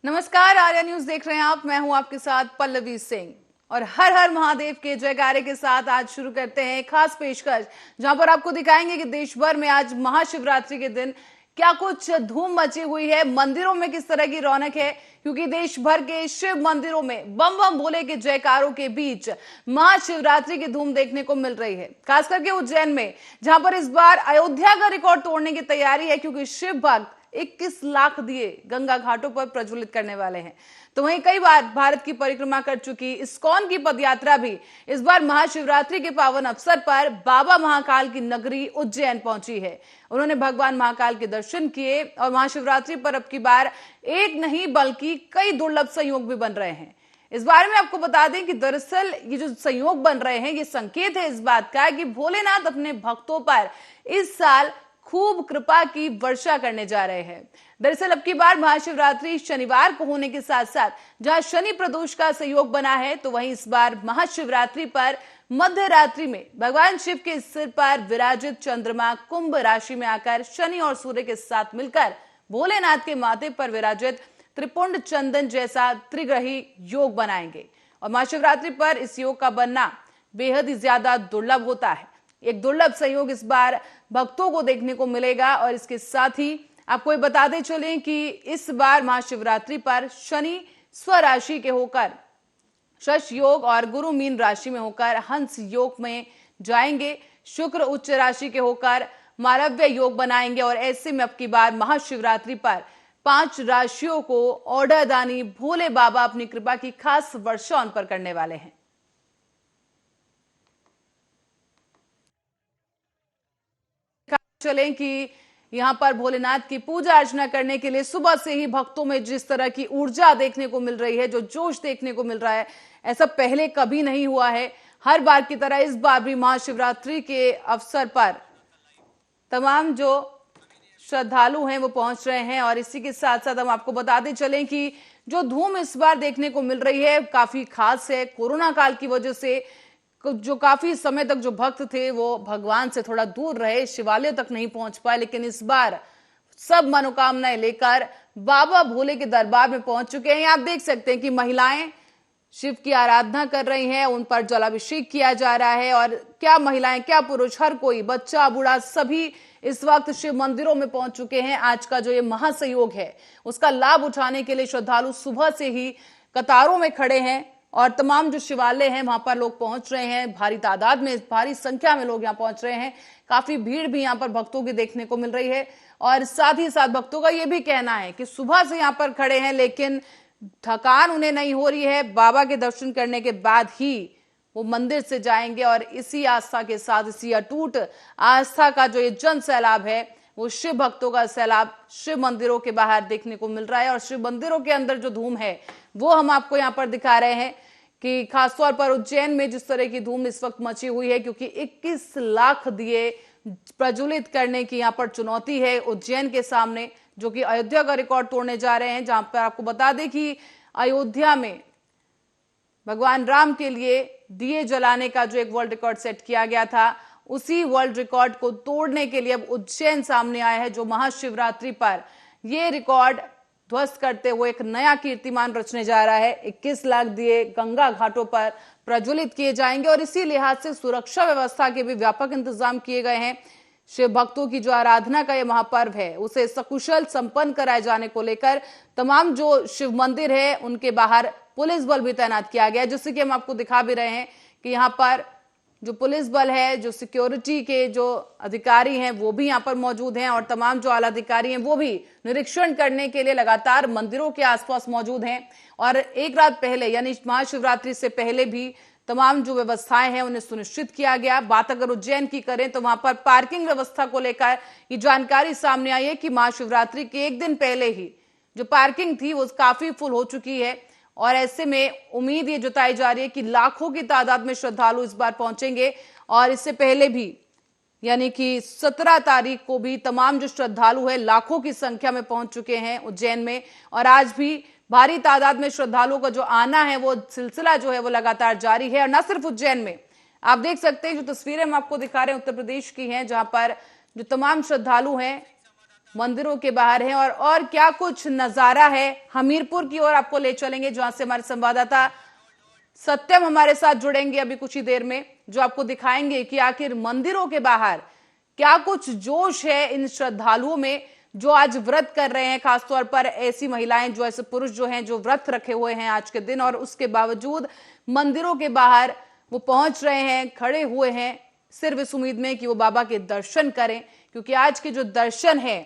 नमस्कार, आर्या न्यूज देख रहे हैं आप। मैं हूं आपके साथ पल्लवी सिंह और हर हर महादेव के जयकारे के साथ आज शुरू करते हैं खास पेशकश, जहां पर आपको दिखाएंगे कि देश भर में आज महाशिवरात्रि के दिन क्या कुछ धूम मची हुई है, मंदिरों में किस तरह की रौनक है, क्योंकि देश भर के शिव मंदिरों में बम बम भोले के जयकारों के बीच महाशिवरात्रि की धूम देखने को मिल रही है। खास करके उज्जैन में, जहां पर इस बार अयोध्या का रिकॉर्ड तोड़ने की तैयारी है, क्योंकि शिव भक्त 21 लाख दिए गंगा घाटों पर प्रज्वलित करने वाले हैं। तो वहीं कई बार भारत की परिक्रमा कर चुकी इस्कॉन की पदयात्रा भी इस बार महाशिवरात्रि के पावन अवसर पर बाबा महाकाल की नगरी उज्जैन पहुंची है। उन्होंने भगवान महाकाल के दर्शन किए और महाशिवरात्रि पर अब की बार एक नहीं बल्कि कई दुर्लभ संयोग भी बन रहे हैं। इस बारे में आपको बता दें कि दरअसल ये जो संयोग बन रहे हैं, ये संकेत है इस बात का कि भोलेनाथ अपने भक्तों पर इस साल खूब कृपा की वर्षा करने जा रहे हैं। दरअसल अब की बार महाशिवरात्रि शनिवार को होने के साथ साथ जहां शनि प्रदोष का संयोग बना है, तो वहीं इस बार महाशिवरात्रि पर मध्य रात्रि में भगवान शिव के सिर पर विराजित चंद्रमा कुंभ राशि में आकर शनि और सूर्य के साथ मिलकर भोलेनाथ के माथे पर विराजित त्रिपुंड चंदन जैसा त्रिग्रही योग बनाएंगे। और महाशिवरात्रि पर इस योग का बनना बेहद ही ज्यादा दुर्लभ होता है। एक दुर्लभ संयोग इस बार भक्तों को देखने को मिलेगा। और इसके साथ ही आपको ये बताते चलें कि इस बार महाशिवरात्रि पर शनि स्वराशि के होकर शश योग और गुरु मीन राशि में होकर हंस योग में जाएंगे। शुक्र उच्च राशि के होकर मालव्य योग बनाएंगे। और ऐसे में अब की बार महाशिवरात्रि पर 5 राशियों को ऑर्डर दानी भोले बाबा अपनी कृपा की खास वर्षा उन पर करने वाले हैं। चलें कि यहां पर भोलेनाथ की पूजा अर्चना करने के लिए सुबह से ही भक्तों में जिस तरह की ऊर्जा देखने को मिल रही है, जो जोश देखने को मिल रहा है, ऐसा पहले कभी नहीं हुआ है। हर बार की तरह इस बार भी महाशिवरात्रि के अवसर पर तमाम जो श्रद्धालु हैं वो पहुंच रहे हैं। और इसी के साथ साथ हम आपको बताते चलें कि जो धूम इस बार देखने को मिल रही है काफी खास है। कोरोना काल की वजह से जो काफी समय तक जो भक्त थे वो भगवान से थोड़ा दूर रहे, शिवालय तक नहीं पहुंच पाए, लेकिन इस बार सब मनोकामनाएं लेकर बाबा भोले के दरबार में पहुंच चुके हैं। आप देख सकते हैं कि महिलाएं शिव की आराधना कर रही हैं, उन पर जलाभिषेक किया जा रहा है। और क्या महिलाएं, क्या पुरुष, हर कोई, बच्चा बूढ़ा, सभी इस वक्त शिव मंदिरों में पहुंच चुके हैं। आज का जो ये महासंयोग है उसका लाभ उठाने के लिए श्रद्धालु सुबह से ही कतारों में खड़े हैं और तमाम जो शिवालय हैं वहां पर लोग पहुंच रहे हैं। भारी तादाद में, भारी संख्या में लोग यहां पहुंच रहे हैं। काफी भीड़ भी यहां पर भक्तों की देखने को मिल रही है। और साथ ही साथ भक्तों का यह भी कहना है कि सुबह से यहां पर खड़े हैं लेकिन थकान उन्हें नहीं हो रही है। बाबा के दर्शन करने के बाद ही वो मंदिर से जाएंगे। और इसी आस्था के साथ, इसी अटूट आस्था का जो ये जन सैलाब है, वो शिव भक्तों का सैलाब शिव मंदिरों के बाहर देखने को मिल रहा है। और शिव मंदिरों के अंदर जो धूम है वो हम आपको यहाँ पर दिखा रहे हैं कि खासतौर पर उज्जैन में जिस तरह की धूम इस वक्त मची हुई है, क्योंकि 21 लाख दिए प्रज्वलित करने की यहाँ पर चुनौती है उज्जैन के सामने, जो कि अयोध्या का रिकॉर्ड तोड़ने जा रहे हैं। जहां पर आपको बता दें कि अयोध्या में भगवान राम के लिए दिए जलाने का जो एक वर्ल्ड रिकॉर्ड सेट किया गया था, उसी वर्ल्ड रिकॉर्ड को तोड़ने के लिए अब उज्जैन सामने आया है, जो महाशिवरात्रि पर यह रिकॉर्ड ध्वस्त करते हुए एक नया कीर्तिमान रचने जा रहा है। 21 लाख दिए गंगा घाटों पर प्रज्वलित किए जाएंगे। और इसी लिहाज से सुरक्षा व्यवस्था के भी व्यापक इंतजाम किए गए हैं। शिव भक्तों की जो आराधना का यह महापर्व है उसे सकुशल संपन्न कराए जाने को लेकर तमाम जो शिव मंदिर है उनके बाहर पुलिस बल भी तैनात किया गया है। जिससे कि हम आपको दिखा भी रहे हैं कि यहाँ पर जो पुलिस बल है, जो सिक्योरिटी के जो अधिकारी हैं वो भी यहाँ पर मौजूद हैं। और तमाम जो आला अधिकारी हैं वो भी निरीक्षण करने के लिए लगातार मंदिरों के आसपास मौजूद हैं। और एक रात पहले यानी महाशिवरात्रि से पहले भी तमाम जो व्यवस्थाएं हैं उन्हें सुनिश्चित किया गया। बात अगर उज्जैन की करें तो वहां पर पार्किंग व्यवस्था को लेकर ये जानकारी सामने आई है कि महाशिवरात्रि के एक दिन पहले ही जो पार्किंग थी वो काफी फुल हो चुकी है। और ऐसे में उम्मीद ये जताई जा रही है कि लाखों की तादाद में श्रद्धालु इस बार पहुंचेंगे। और इससे पहले भी यानी कि 17 तारीख को भी तमाम जो श्रद्धालु है लाखों की संख्या में पहुंच चुके हैं उज्जैन में। और आज भी भारी तादाद में श्रद्धालुओं का जो आना है वो सिलसिला जो है वो लगातार जारी है। और न सिर्फ उज्जैन में, आप देख सकते हैं जो तस्वीरें हम आपको दिखा रहे हैं उत्तर प्रदेश की हैं, जहां पर जो तमाम श्रद्धालु हैं मंदिरों के बाहर हैं और क्या कुछ नजारा है। हमीरपुर की ओर आपको ले चलेंगे, जहां से हमारे संवाददाता सत्यम हमारे साथ जुड़ेंगे अभी कुछ ही देर में, जो आपको दिखाएंगे कि आखिर मंदिरों के बाहर क्या कुछ जोश है इन श्रद्धालुओं में जो आज व्रत कर रहे हैं। खासतौर पर ऐसी महिलाएं, जो ऐसे पुरुष जो हैं जो व्रत रखे हुए हैं आज के दिन, और उसके बावजूद मंदिरों के बाहर वो पहुंच रहे हैं, खड़े हुए हैं, सिर्फ इस उम्मीद में कि वो बाबा के दर्शन करें। क्योंकि आज के जो दर्शन है,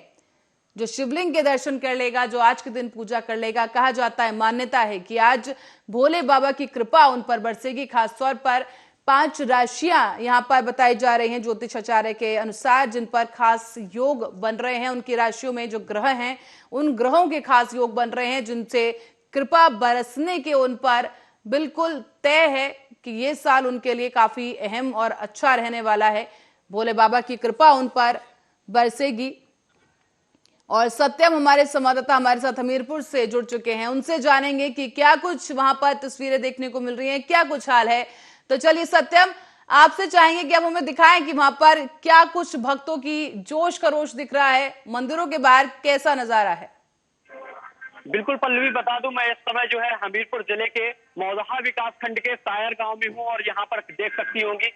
जो शिवलिंग के दर्शन कर लेगा, जो आज के दिन पूजा कर लेगा, कहा जाता है, मान्यता है कि आज भोले बाबा की कृपा उन पर बरसेगी। खासतौर पर 5 राशियां यहां पर बताई जा रही हैं ज्योतिष आचार्य के अनुसार, जिन पर खास योग बन रहे हैं। उनकी राशियों में जो ग्रह हैं, उन ग्रहों के खास योग बन रहे हैं, जिनसे कृपा बरसने के उन पर बिल्कुल तय है कि ये साल उनके लिए काफी अहम और अच्छा रहने वाला है। भोले बाबा की कृपा उन पर बरसेगी। और सत्यम हमारे संवाददाता हमारे साथ हमीरपुर से जुड़ चुके हैं, उनसे जानेंगे कि क्या कुछ वहां पर तस्वीरें देखने को मिल रही हैं, क्या कुछ हाल है। तो चलिए सत्यम, आपसे चाहेंगे कि आप हमें दिखाएं कि वहां पर क्या कुछ भक्तों की जोश खरोश दिख रहा है, मंदिरों के बाहर कैसा नजारा है। बिल्कुल पल्लवी, बता दूं मैं इस समय जो है हमीरपुर जिले के मौजहा विकास खंड के सायर गांव में हूं और यहाँ पर देख सकती होंगी,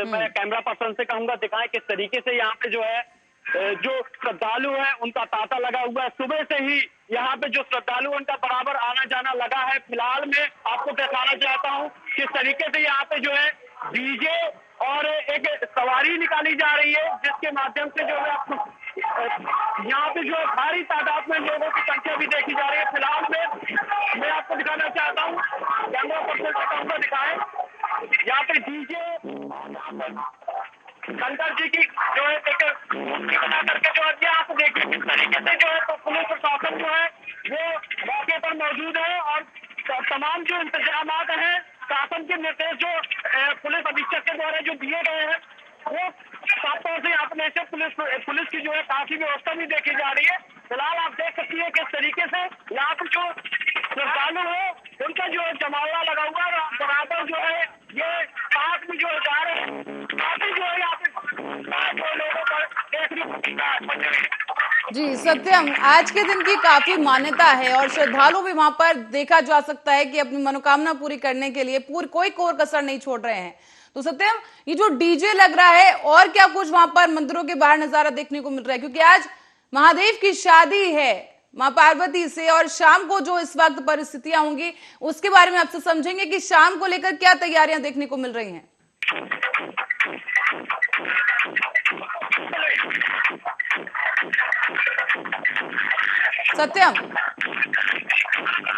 मैं कैमरा पर्सन से कहूंगा दिखाएं किस तरीके से यहाँ पे जो है जो श्रद्धालु है उनका तांता लगा हुआ है। सुबह से ही यहाँ पे जो श्रद्धालु उनका बराबर आना जाना लगा है। फिलहाल मैं आपको दिखाना चाहता हूँ किस तरीके से यहाँ पे जो है डीजे और एक सवारी निकाली जा रही है, जिसके माध्यम से जो है यहाँ पे जो है भारी तादाद में लोगों की संख्या भी देखी जा रही है। फिलहाल मैं आपको दिखाना चाहता हूँ, कैमरा पर्सन से कहूंगा दिखाएं, यहाँ पे डीजे शंकर जी की जो है एक मूर्ति बना करके जो है आप देखिए किस तरीके से जो है तो पुलिस प्रशासन जो है वो मौके पर मौजूद है और तमाम जो इंतजाम हैं, शासन के निर्देश जो पुलिस अधीक्षक के द्वारा जो दिए गए हैं, वो साफ तौर से यहाँ पर पुलिस की जो है काफी व्यवस्था भी देखी जा रही है। फिलहाल आप देख सकती है किस तरीके से यहाँ पर जो श्रद्धालु है उनका जो है जमावड़ा लगा हुआ है। बराबर जो है ये पार्क में जो है जा रहे हैं, काफी जो है यहाँ पे लोगों पर देखने जी सत्यम, आज के दिन की काफी मान्यता है और श्रद्धालु भी वहां पर देखा जा सकता है कि अपनी मनोकामना पूरी करने के लिए कोई कोर कसर नहीं छोड़ रहे हैं। तो सत्यम, ये जो डीजे लग रहा है और क्या कुछ वहां पर मंदिरों के बाहर नजारा देखने को मिल रहा है, क्योंकि आज महादेव की शादी है मां पार्वती से, और शाम को जो इस वक्त परिस्थितियां होंगी उसके बारे में आपसे समझेंगे कि शाम को लेकर क्या तैयारियां देखने को मिल रही हैं। सत्यम,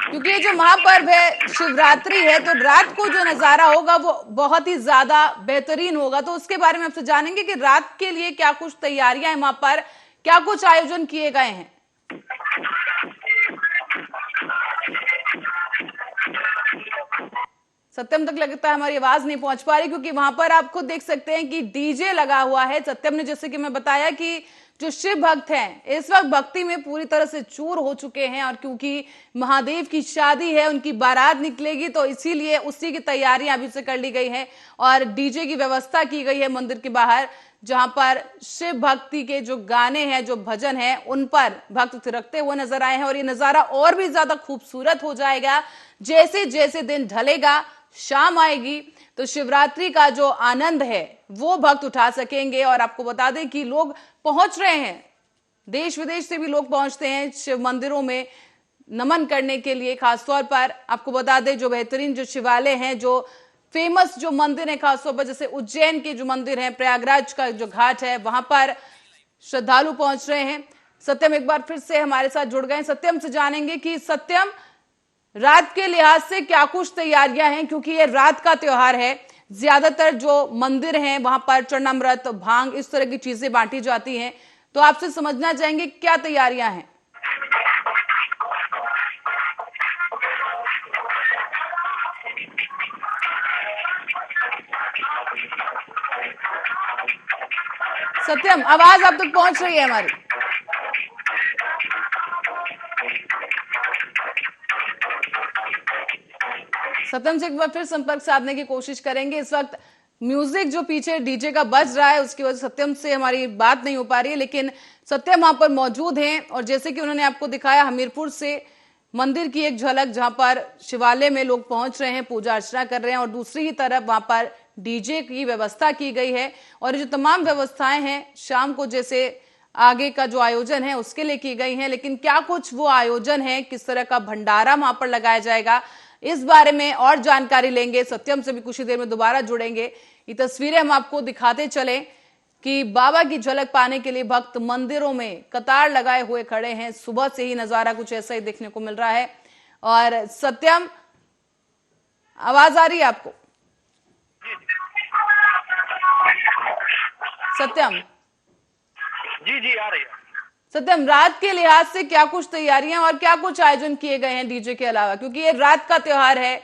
क्योंकि ये जो महापर्व है शिवरात्रि है, तो रात को जो नजारा होगा वो बहुत ही ज्यादा बेहतरीन होगा। तो उसके बारे में आपसे जानेंगे कि रात के लिए क्या कुछ तैयारियां हैं, वहां पर क्या कुछ आयोजन किए गए हैं। सत्यम तक लगता है हमारी आवाज नहीं पहुंच पा रही, क्योंकि वहां पर आप खुद देख सकते हैं कि डीजे लगा हुआ है। सत्यम ने, जैसे कि मैं बताया, कि जो शिव भक्त हैं इस वक्त भक्ति में पूरी तरह से चूर हो चुके हैं, और क्योंकि महादेव की शादी है, उनकी बारात निकलेगी, तो इसीलिए उसी की तैयारियां अभी से कर ली गई हैं और डीजे की व्यवस्था की गई है मंदिर के बाहर, जहां पर शिव भक्ति के जो गाने हैं, जो भजन हैं, उन पर भक्त थिरकते हुए नजर आए हैं। और ये नजारा और भी ज्यादा खूबसूरत हो जाएगा जैसे जैसे दिन ढलेगा, शाम आएगी, तो शिवरात्रि का जो आनंद है वो भक्त उठा सकेंगे। और आपको बता दें कि लोग पहुंच रहे हैं, देश विदेश से भी लोग पहुंचते हैं शिव मंदिरों में नमन करने के लिए। खासतौर पर आपको बता दें, जो बेहतरीन जो शिवालय हैं, जो फेमस जो मंदिर है, खासतौर पर जैसे उज्जैन के जो मंदिर है, प्रयागराज का जो घाट है, वहां पर श्रद्धालु पहुंच रहे हैं। सत्यम एक बार फिर से हमारे साथ जुड़ गए। सत्यम से जानेंगे कि सत्यम, रात के लिहाज से क्या कुछ तैयारियां हैं, क्योंकि ये रात का त्योहार है। ज्यादातर जो मंदिर हैं वहां पर चरणामृत, भांग, इस तरह की चीजें बांटी जाती हैं। तो आपसे समझना चाहेंगे क्या तैयारियां हैं। सत्यम, आवाज आप तक पहुंच रही है हमारी? सत्यम से एक बार फिर संपर्क साधने की कोशिश करेंगे। इस वक्त म्यूजिक जो पीछे डीजे का बज रहा है उसकी वजह से सत्यम से हमारी बात नहीं हो पा रही है, लेकिन सत्यम वहां पर मौजूद हैं और जैसे कि उन्होंने आपको दिखाया हमीरपुर से मंदिर की एक झलक, जहां पर शिवालय में लोग पहुंच रहे हैं, पूजा अर्चना कर रहे हैं और दूसरी ही तरफ वहां पर डीजे की व्यवस्था की गई है। और जो तमाम व्यवस्थाएं हैं शाम को जैसे आगे का जो आयोजन है उसके लिए की गई हैं, लेकिन क्या कुछ वो आयोजन है, किस तरह का भंडारा वहां पर लगाया जाएगा, इस बारे में और जानकारी लेंगे। सत्यम से भी कुछ ही देर में दोबारा जुड़ेंगे। ये तस्वीरें हम आपको दिखाते चले कि बाबा की झलक पाने के लिए भक्त मंदिरों में कतार लगाए हुए खड़े हैं। सुबह से ही नजारा कुछ ऐसा ही देखने को मिल रहा है। और सत्यम, आवाज आ रही है आपको? सत्यम? जी जी आ रही है। सत्यम, रात के लिहाज से क्या कुछ तैयारियां और क्या कुछ आयोजन किए गए हैं डीजे के अलावा, क्योंकि ये रात का त्योहार है,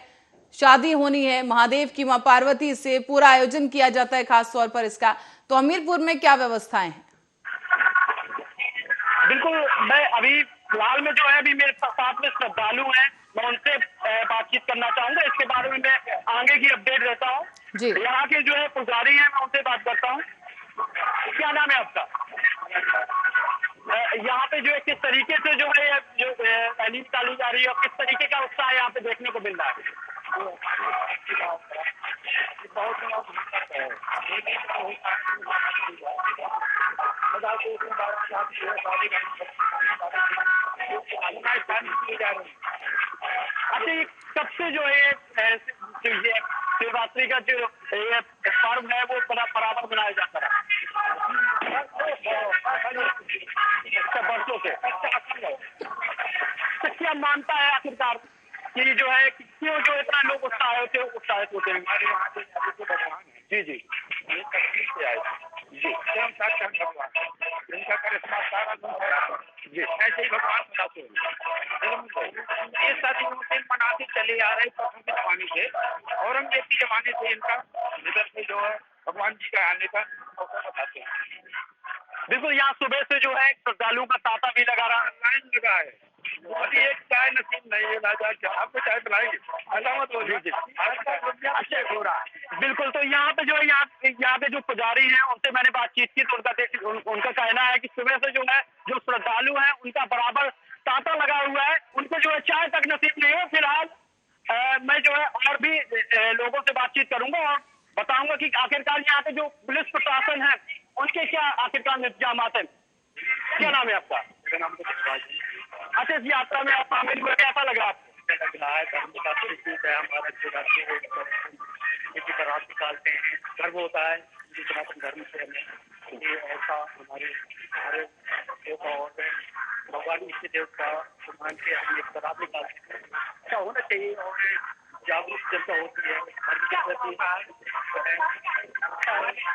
शादी होनी है महादेव की, मां पार्वती से पूरा आयोजन किया जाता है खास तौर पर इसका, तो हमीरपुर में क्या व्यवस्थाएं हैं? बिल्कुल, मैं अभी फिलहाल में जो है अभी मेरे साथ में श्रद्धालु हैं, मैं उनसे बातचीत करना चाहूंगा। इसके बारे में मैं आगे की अपडेट देता हूँ। यहाँ के जो है पुजारी हैं, मैं उनसे बात करता हूँ। क्या नाम है आपका? यहाँ पे जो है किस तरीके से जो है जो रैली निकाली जा रही है और किस तरीके का उत्साह यहाँ पे देखने को मिल रहा है? अच्छा, ये कब से जो है ये शिवरात्रि का जो ये पर्व है वो बराबर मनाया जाता है? अच्छा, बरसों से। तो क्या मानता है आखिरकार कि जो है क्यों जो इतना लोग उत्साहित होते हैं? हमारे यहाँ पे भगवान है। जी जी, ये तकलीफ से आए जी, स्वयं साक्षात भगवान, इनका करिश्मा सारा जी, ऐसे ही भगवान बताते हैं। ये सदियों से मनाते चले आ रहे प्रथम के जमाने से, औरंगजेब के जमाने से इनका निधन में जो है भगवान जी का आने का अवसर बताते हैं। बिल्कुल, यहाँ सुबह से जो है श्रद्धालुओं का तांता भी लगा रहा है, लाइन लगा है। अभी एक चाय नसीब नहीं है राजा, क्या आपको चाय पिलाएंगे? ऐसा मत बोलिए जी, अच्छा हो रहा है। बिल्कुल, तो यहाँ पे जो है यहाँ पे जो पुजारी हैं उनसे मैंने बातचीत की तो उनका कहना है कि सुबह से जो है जो श्रद्धालु हैं उनका बराबर तांता लगा हुआ है, उनको जो है चाय तक नसीब नहीं है। फिलहाल मैं जो है और भी लोगों से बातचीत करूंगा और बताऊंगा कि आखिरकार यहाँ पे जो पुलिस प्रशासन है उनके क्या आखिरकार इंतजाम हैं। क्या नाम है आपका? मेरा नाम तो अच्छा, इस यात्रा में आप शामिल हुए, कैसा लगा आपको? लग रहा है धर्म का सूट है हमारा, जो राज्य की तरह निकालते हैं, गर्व होता है सनातन धर्म से हमें। ये ऐसा हमारे देवता और भगवान इष्ट देवता मान के हम एक तरह निकालते हैं। अच्छा होना चाहिए और जागरूक जनता होती है धर्म के प्रति,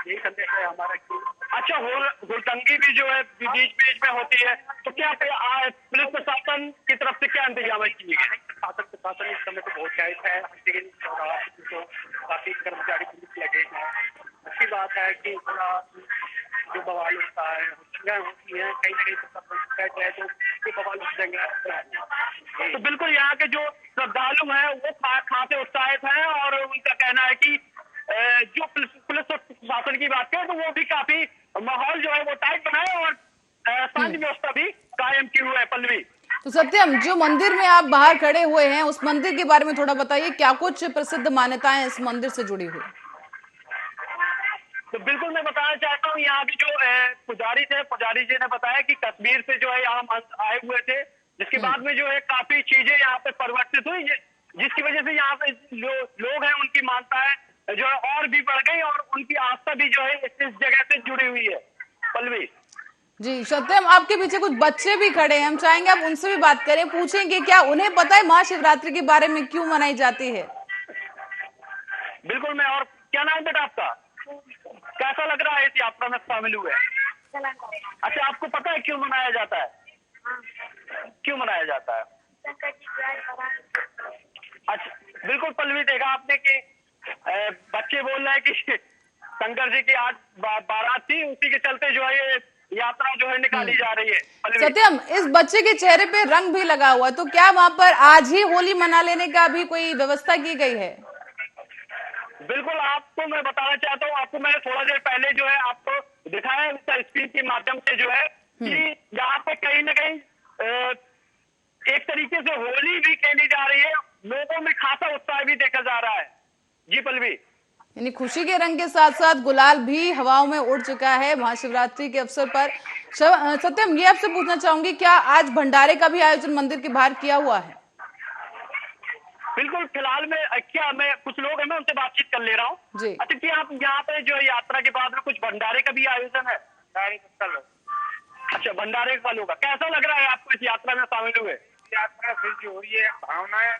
यही संदेश है हमारा कि अच्छा हुड़दंगी भी जो है बीच बीच में होती है, तो क्या पुलिस प्रशासन की तरफ से क्या इंतजाम किए गए? प्रशासन इस समय तो बहुत टाइट है, लेकिन तो काफी कर्मचारी पुलिस लगे हैं। अच्छी बात है कि थोड़ा जो बवाल होता है होती है कहीं ना कहीं तो बवाल तो बिल्कुल यहाँ के जो श्रद्धालु हैं वो खासे उत्साहित हैं और उनका कहना है कि जो पुलिस प्रशासन की बात करें तो वो भी काफी माहौल जो है वो टाइट बनाए और शांति व्यवस्था भी कायम की हुई है। पल्लवी, तो सत्यम, जो मंदिर में आप बाहर खड़े हुए हैं उस मंदिर के बारे में थोड़ा बताइए, क्या कुछ प्रसिद्ध मान्यताएं इस मंदिर से जुड़ी हुई? तो बिल्कुल मैं बताना चाहता हूँ, यहाँ भी जो पुजारी जी ने बताया कि कश्मीर से जो है यहाँ आए हुए थे, जिसके बाद में जो है काफी चीजें यहाँ पे परिवर्तित हुई, जिसकी वजह से यहाँ पे जो लोग हैं उनकी मान्यताएं जो है और भी बढ़ गई और उनकी आस्था भी जो है इस जगह से जुड़ी हुई है। पल्लवी जी, सत्यम, आपके पीछे कुछ बच्चे भी खड़े हैं, हम चाहेंगे आप उनसे भी बात करें, पूछेंगे क्या उन्हें पता है महाशिवरात्रि के बारे में क्यों मनाई जाती है? बिल्कुल, मैं और क्या नाम बेटा आपका? कैसा लग रहा है इस यात्रा में शामिल हुए? अच्छा, आपको पता है क्यों मनाया जाता है? क्यों मनाया जाता है? अच्छा, बिल्कुल पल्लवी, देखा आपने कि बच्चे बोल रहे हैं कि शंकर जी की आज बारात थी, उसी के चलते जो है ये यात्रा जो है निकाली जा रही है। सत्यम, इस बच्चे के चेहरे पे रंग भी लगा हुआ, तो क्या वहां पर आज ही होली मना लेने का भी कोई व्यवस्था की गई है? बिल्कुल, आपको मैं बताना चाहता हूँ, आपको मैंने थोड़ा देर पहले जो है आपको दिखाया स्क्रीन के माध्यम से जो है कि यहाँ पे कहीं ना कहीं एक तरीके से होली भी खेली जा रही है, लोगों में खासा उत्साह भी देखा जा रहा है। जी पल्लवी, यानी खुशी के रंग के साथ साथ गुलाल भी हवाओं में उड़ चुका है महाशिवरात्रि के अवसर पर। सत्यम, ये आपसे पूछना चाहूंगी, क्या आज भंडारे का भी आयोजन मंदिर के बाहर किया हुआ है? बिल्कुल। फिलहाल में क्या मैं कुछ लोग हैं, मैं उनसे बातचीत कर ले रहा हूँ। जी। अच्छा, कि आप यहाँ पे जो यात्रा के बाद में कुछ भंडारे का भी आयोजन है? अच्छा, भंडारे का होगा। कैसा लग रहा है आपको इस यात्रा में शामिल हुए? यात्रा से जो हो रही है, भावनाएं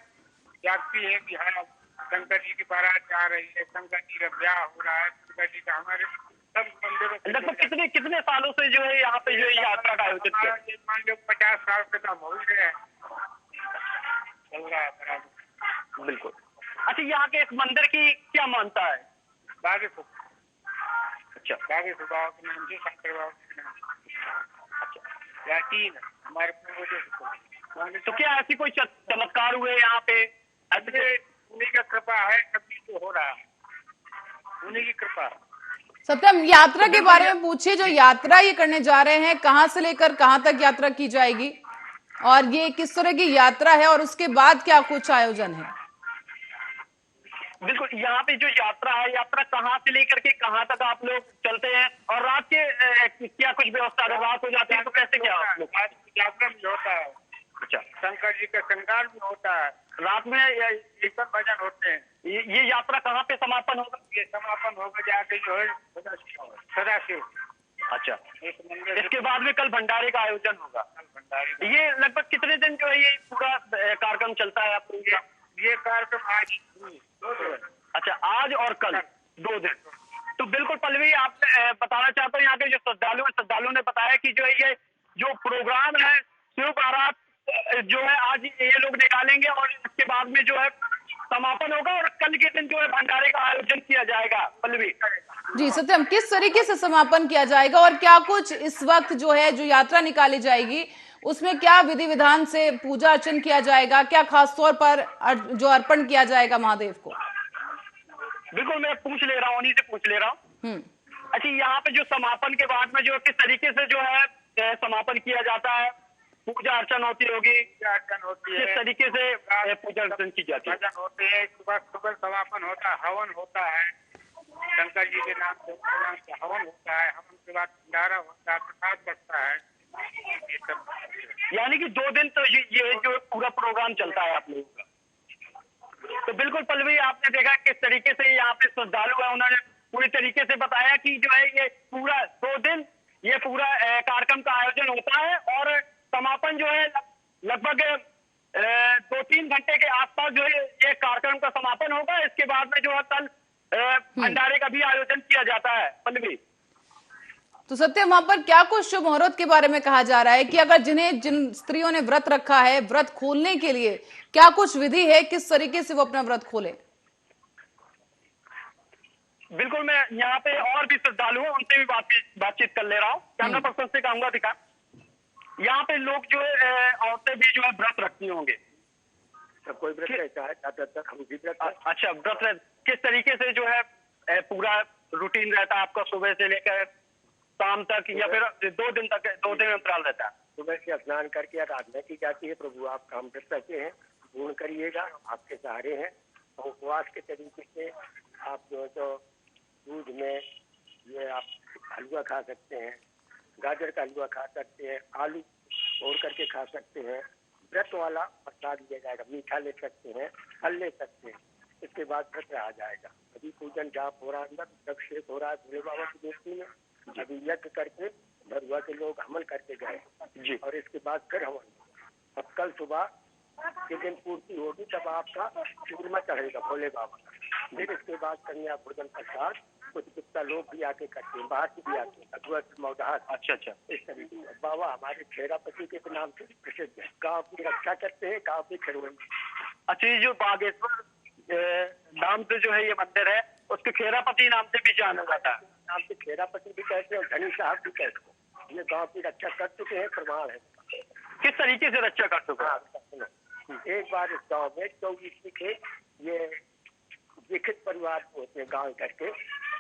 जागती है कि हाँ, शंकर जी की बारात जा रही है, शंकर जी का ब्याह हो रहा है, शंकर जी का हमारे सब मंदिरों से लगभग कितने कितने सालों से जो है यहाँ पे जो है यात्रा का आयोजन किया? मान लो 50 साल से कम हो ही गए, चल रहा है बराबर। बिल्कुल। अच्छा, यहाँ के इस मंदिर की क्या मानता है? बागे सुबह, अच्छा, बागे सुबह के नाम से, शंकर बाबा के नाम से। अच्छा, प्राचीन हमारे पूर्वजों से। तो क्या ऐसी कोई चमत्कार हुए यहाँ पे? ऐसे उन्हीं का कृपा है, कभी तो हो रहा है, उन्हीं की कृपा है। सत्यम, यात्रा के बारे में पूछिए। जो यात्रा ये करने जा रहे हैं, कहां से लेकर कहां तक यात्रा की जाएगी, और ये किस तरह की यात्रा है, और उसके बाद क्या कुछ आयोजन है? बिल्कुल, यहाँ पे जो यात्रा है, यात्रा कहाँ से लेकर के कहाँ तक आप लोग चलते हैं, और रात के क्या कुछ व्यवस्था? अगर रात हो जाती है तो कैसे क्या आप लोग? यात्रा भी होता है। अच्छा, शंकर जी का श्रृंगार भी होता है, रात में कीर्तन भजन होते हैं। ये यात्रा कहाँ पे समापन होगा? ये समापन होकर जाके जो है सदाशिव। अच्छा, एक मंदिर, इसके बाद में कल भंडारे का आयोजन होगा। भंडारी। ये लगभग कितने दिन जो है ये पूरा कार्यक्रम चलता है आपको? ये कार्यक्रम आज 2 दिन। अच्छा, आज और कल 2 दिन। तो बिल्कुल पल्लवी, आप बताना चाहते हो यहाँ के जो श्रद्धालुओं ने बताया कि जो है ये जो प्रोग्राम है, शिव बारात जो है आज ये लोग निकालेंगे, और इसके बाद में जो है समापन होगा, और कल के दिन जो है भंडारे का आयोजन किया जाएगा। पल्लवी जी सत्यम, किस तरीके से समापन किया जाएगा, और क्या कुछ इस वक्त जो है जो यात्रा निकाली जाएगी उसमें क्या विधि विधान से पूजा अर्चन किया जाएगा, क्या खास तौर पर जो अर्पण किया जाएगा महादेव को? बिल्कुल, मैं पूछ ले रहा हूँ, उन्हीं से पूछ ले रहा हूँ। अच्छा, यहाँ पे जो समापन के बाद में जो किस तरीके से जो है समापन किया जाता है, पूजा अर्चन होती होगी, किस तरीके से पूजा अर्चन की जाती है? भजन होते हैं, सुबह सुबह समापन होता है, हवन होता है, शंकर जी के नाम से हवन होता है, हवन के बाद भंडारा होता है, प्रसाद बचता है। यानी कि 2 दिन तो ये जो पूरा प्रोग्राम चलता है आप लोगों का। तो बिल्कुल पल्लवी, आपने देखा किस तरीके से यहाँ पे श्रद्धालु है, उन्होंने पूरी तरीके से बताया कि जो है ये पूरा 2 दिन ये पूरा कार्यक्रम का आयोजन होता है, और समापन जो है लगभग 2-3 घंटे के आसपास जो है ये कार्यक्रम का समापन होगा। इसके बाद में जो है कल भंडारे का भी आयोजन किया जाता है। पल्लवी, तो सत्य, वहां पर क्या कुछ शुभ मुहूर्त के बारे में कहा जा रहा है कि अगर जिन स्त्रियों ने व्रत रखा है, व्रत खोलने के लिए क्या कुछ विधि है, किस तरीके से वो अपना व्रत खोले? बिल्कुल, मैं यहाँ पे और भी श्रद्धालु हैं, उनसे भी बातचीत कर ले रहा हूँ। कैमरा पर्सन से कहूंगा दिखा। यहाँ पे लोग जो है औरतें भी जो है व्रत रखती होंगे। कोई व्रत रहता है, हम भी व्रत। अच्छा, व्रत किस तरीके से जो है पूरा रूटीन रहता है आपका, सुबह से लेकर शाम तक, या फिर 2 दिन तक, 2 दिन अंतराल रहता है? सुबह से स्नान करके आराधना की जाती है। प्रभु आप काम कर सकते हैं, पूर्ण करिएगा, आपके सहारे हैं। उपवास के तरीके से आप जो है तो दूध में ये आप हलवा खा सकते हैं, गाजर का हलवा खा सकते हैं, आलू और करके खा सकते हैं। व्रत वाला प्रसाद लिया जाएगा, मीठा ले सकते हैं, फल ले सकते हैं। इसके बाद व्रत आ जाएगा। अभी पूजन जाप हो रहा है, अंदर अभिषेक हो रहा है भोले बाबा की मूर्ति में। अभी यज्ञ करके भरुआ के लोग हवन करके गए जी, और इसके बाद फिर हवन। अब कल सुबह के दिन पूर्ति होगी, तब आपका चूरमा चढ़ेगा भोले बाबा का। फिर इसके बाद कन्या भोजन प्रसाद कुछ गुप्ता लोग भी आके करते हैं, बाहर से भी आते हैं, अच्छा, इस तरीके से बाबा हमारे खेरापति के नाम से प्रसिद्ध है। गाँव की रक्षा करते हैं, गाँव की खेरवंती। अच्छा, ये जो बागेश्वर नाम से जो है ये मंदिर है, उसके खेरापति नाम से भी जाना जाता है। नाम से खेरापति भी कहते हैं और धनी साहब भी कहते हैं। ये गांव की रक्षा कर चुके हैं, प्रमाण है। किस तरीके से रक्षा कर चुके हैं? एक बार इस गांव में 24 के ये लिखित परिवार होते हैं गांव करके,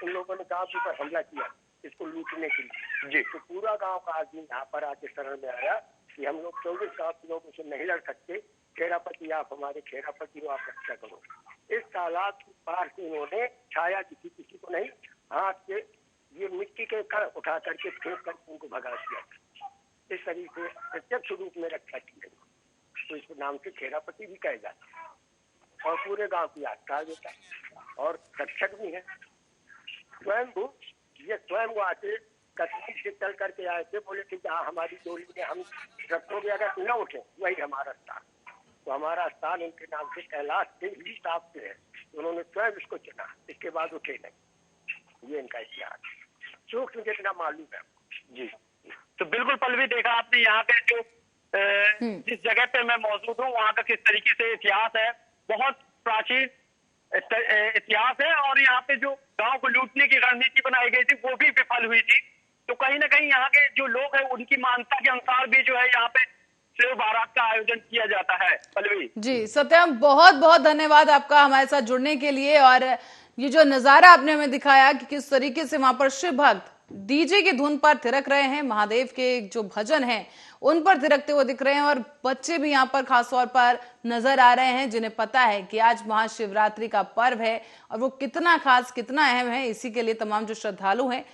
इन लोगों ने गांव के ऊपर हमला किया इसको लूटने के लिए। जी। तो पूरा गांव का आदमी यहाँ पर आके शरण में आया कि हम लोग 24 गांव के लोगों से नहीं लड़ सकते, खेरापति आप हमारे खेरापति हो, आप रक्षा करो। इस तालाब के पार से उन्होंने छाया किसी को नहीं, हाथ से ये मिट्टी के कण उठा करके फेंक करके उनको भगा दिया। इस तरीके से प्रत्यक्ष रूप में रक्षा की गई, तो इस नाम से खेरापति भी कहे जाते हैं और पूरे गांव की आस्था देता है और रक्षक भी है। स्वयं ये स्वयं वो आके कश्मीर से चल करके आए थे, बोले थे जहाँ हमारी डोली में हम रखोगे अगर न उठे वही हमारा स्थान, तो हमारा स्थान उनके नाम से कैलाश से ही साफ से है। उन्होंने स्वयं इसको चुना, इसके बाद उठे नहीं। ये इनका इतिहास सूक्ष्म जितना मालूम है जी। तो बिल्कुल पल्लवी, देखा आपने यहाँ पे जो जिस जगह पे मैं मौजूद हूँ वहाँ का किस तरीके से इतिहास है, बहुत प्राचीन इतिहास है। और यहाँ पे जो गांव को लूटने की रणनीति बनाई गई थी वो भी विफल हुई थी। तो कहीं ना कहीं यहाँ के जो लोग हैं उनकी मान्यता के अनुसार भी जो है यहाँ पे शिव बारात का आयोजन किया जाता है। पल्लवी जी, सत्यम बहुत बहुत धन्यवाद आपका हमारे साथ जुड़ने के लिए। और ये जो नजारा आपने हमें दिखाया कि किस तरीके से वहां पर शिव भक्त डीजे की धुन पर थिरक रहे हैं, महादेव के जो भजन हैं उन पर थिरकते हुए दिख रहे हैं, और बच्चे भी यहाँ पर खासतौर पर नजर आ रहे हैं जिन्हें पता है कि आज महाशिवरात्रि का पर्व है और वो कितना खास कितना अहम है। इसी के लिए तमाम जो श्रद्धालु हैं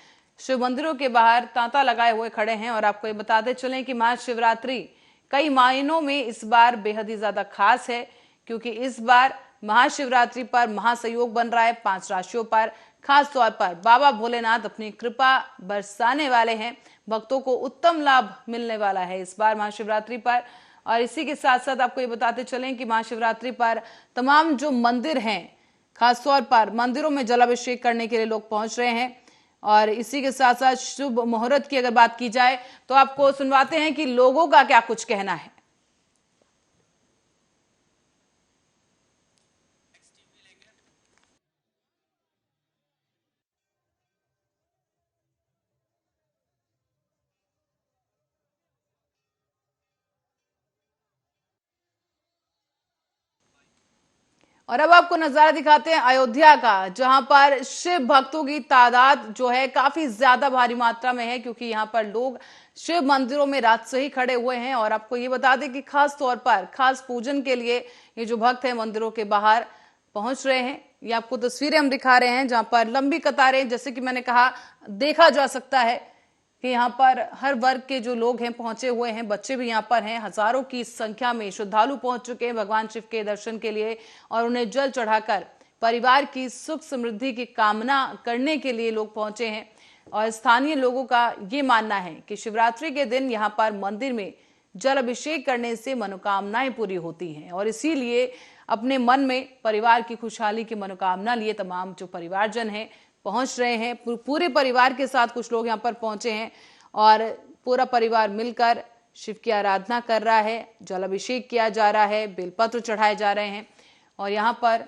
शिव मंदिरों के बाहर तांता लगाए हुए खड़े हैं। और आपको ये बताते चलें कि महाशिवरात्रि कई मायनों में इस बार बेहद ही ज्यादा खास है, क्योंकि इस बार महाशिवरात्रि पर महासंयोग बन रहा है 5 राशियों पर। खास तौर पर बाबा भोलेनाथ अपनी कृपा बरसाने वाले हैं, भक्तों को उत्तम लाभ मिलने वाला है इस बार महाशिवरात्रि पर। और इसी के साथ साथ आपको ये बताते चलें कि महाशिवरात्रि पर तमाम जो मंदिर हैं, खासतौर पर मंदिरों में जलाभिषेक करने के लिए लोग पहुंच रहे हैं। और इसी के साथ साथ शुभ मुहूर्त की अगर बात की जाए तो आपको सुनवाते हैं कि लोगों का क्या कुछ कहना है। और अब आपको नजारा दिखाते हैं अयोध्या का, जहां पर शिव भक्तों की तादाद जो है काफी ज्यादा भारी मात्रा में है, क्योंकि यहां पर लोग शिव मंदिरों में रात से ही खड़े हुए हैं। और आपको ये बता दें कि खास तौर पर खास पूजन के लिए ये जो भक्त हैं मंदिरों के बाहर पहुंच रहे हैं। ये आपको तस्वीरें हम दिखा रहे हैं जहां पर लंबी कतारें, जैसे कि मैंने कहा, देखा जा सकता है कि यहाँ पर हर वर्ग के जो लोग हैं पहुंचे हुए हैं, बच्चे भी यहाँ पर हैं। हजारों की संख्या में श्रद्धालु पहुंच चुके हैं भगवान शिव के दर्शन के लिए और उन्हें जल चढ़ाकर परिवार की सुख समृद्धि की कामना करने के लिए लोग पहुंचे हैं। और स्थानीय लोगों का ये मानना है कि शिवरात्रि के दिन यहाँ पर मंदिर में जल अभिषेक करने से मनोकामनाएं पूरी होती हैं, और इसीलिए अपने मन में परिवार की खुशहाली की मनोकामना लिए तमाम जो परिवारजन हैं पहुंच रहे हैं। पूरे परिवार के साथ कुछ लोग यहाँ पर पहुंचे हैं और पूरा परिवार मिलकर शिव की आराधना कर रहा है, जल अभिषेक किया जा रहा है, बेलपत्र चढ़ाए जा रहे हैं। और यहाँ पर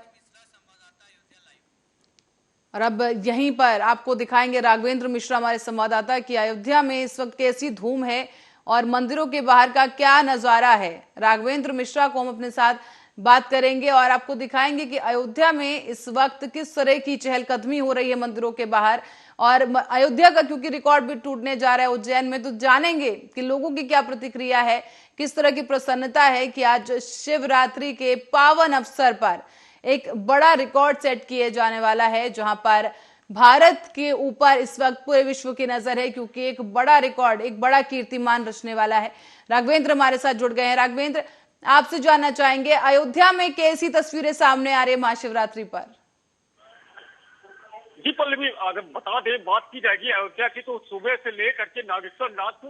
और अब यहीं पर आपको दिखाएंगे राघवेंद्र मिश्रा हमारे संवाददाता की अयोध्या में इस वक्त कैसी धूम है और मंदिरों के बाहर का क्या नजारा है। राघवेंद्र मिश्रा को हम अपने साथ बात करेंगे और आपको दिखाएंगे कि अयोध्या में इस वक्त किस तरह की चहलकदमी हो रही है मंदिरों के बाहर। और अयोध्या का क्योंकि रिकॉर्ड भी टूटने जा रहा है उज्जैन में, तो जानेंगे कि लोगों की क्या प्रतिक्रिया है, किस तरह की प्रसन्नता है कि आज शिवरात्रि के पावन अवसर पर एक बड़ा रिकॉर्ड सेट किए जाने वाला है, जहां पर भारत के ऊपर इस वक्त पूरे विश्व की नजर है, क्योंकि एक बड़ा रिकॉर्ड, एक बड़ा कीर्तिमान रचने वाला है। राघवेंद्र हमारे साथ जुड़ गए हैं। राघवेंद्र, आपसे जानना चाहेंगे अयोध्या में कैसी तस्वीरें सामने आ रही है महाशिवरात्रि पर? जी पल्लवी, अगर बता दें, बात की जाएगी अयोध्या की, तो सुबह से लेकर के नागेश्वर नाथ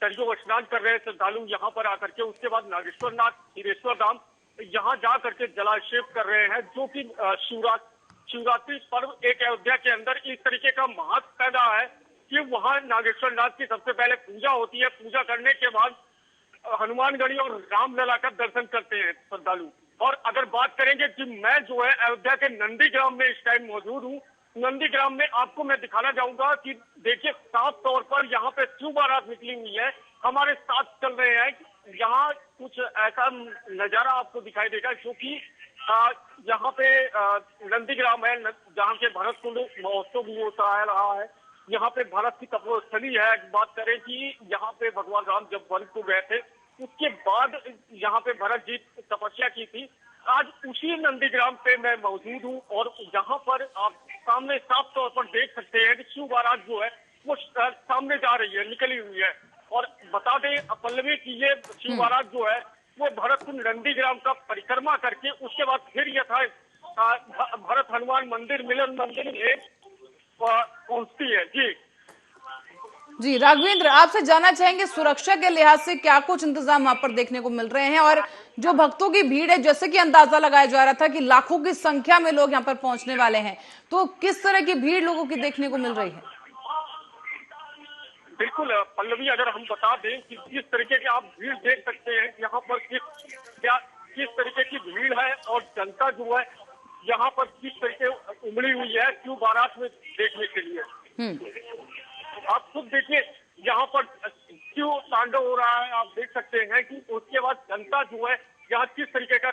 सरयू स्नान कर रहे हैं श्रद्धालु यहाँ पर आकर के। उसके बाद नागेश्वर नाथ क्षीरेश्वर धाम यहाँ जा करके जलाभिषेक कर रहे हैं, जो कि शिवरात्रि पर्व एक अयोध्या के अंदर इस तरीके का महत्व पैदा है कि वहाँ नागेश्वर नाथ की सबसे पहले पूजा होती है। पूजा करने के बाद हनुमानगढ़ी और रामलला का दर्शन करते हैं श्रद्धालु। और अगर बात करेंगे कि मैं जो है अयोध्या के नंदीग्राम में इस टाइम मौजूद हूँ। नंदीग्राम में आपको मैं दिखाना चाहूंगा कि देखिए साफ तौर पर यहाँ पे शिव बारात निकली हुई है, हमारे साथ चल रहे हैं। यहाँ कुछ ऐसा नजारा आपको दिखाई देगा, क्योंकि यहाँ पे नंदीग्राम है जहाँ के भरत कुंड महोत्सव भी होता है रहा है। यहाँ पे भारत की तपोस्थली है। बात करें कि यहाँ पे भगवान राम जब वन को गए थे, उसके बाद यहाँ पे भरत जी तपस्या की थी। आज उसी नंदीग्राम पे मैं मौजूद हूँ और यहाँ पर आप सामने साफ तौर पर देख सकते हैं कि शिव बारात जो है वो सामने जा रही है, निकली हुई है। और बता दें पल्लवी की ये शिव बारात जो है वो भरतकुंड नंदीग्राम का परिक्रमा करके उसके बाद फिर यथा भरत हनुमान मंदिर मिलन मंदिर में पहुंचती है। जी राघवेंद्र, आपसे जानना चाहेंगे सुरक्षा के लिहाज से क्या कुछ इंतजाम वहां पर देखने को मिल रहे हैं, और जो भक्तों की भीड़ है, जैसे कि अंदाजा लगाया जा रहा था कि लाखों की संख्या में लोग यहाँ पर पहुंचने वाले हैं, तो किस तरह की भीड़ लोगों की देखने को मिल रही है? बिल्कुल पल्लवी, अगर हम बता दें कि किस तरीके की आप भीड़ देख सकते हैं यहाँ पर, किस तरीके की भीड़ है और जनता जो है यहाँ पर किस तरीके उमड़ी हुई है शिव बारात में देखने के लिए। आप खुद देखिए यहाँ पर क्यों तांडव हो रहा है, आप देख सकते हैं कि उसके बाद जनता जो है यहाँ किस तरीके का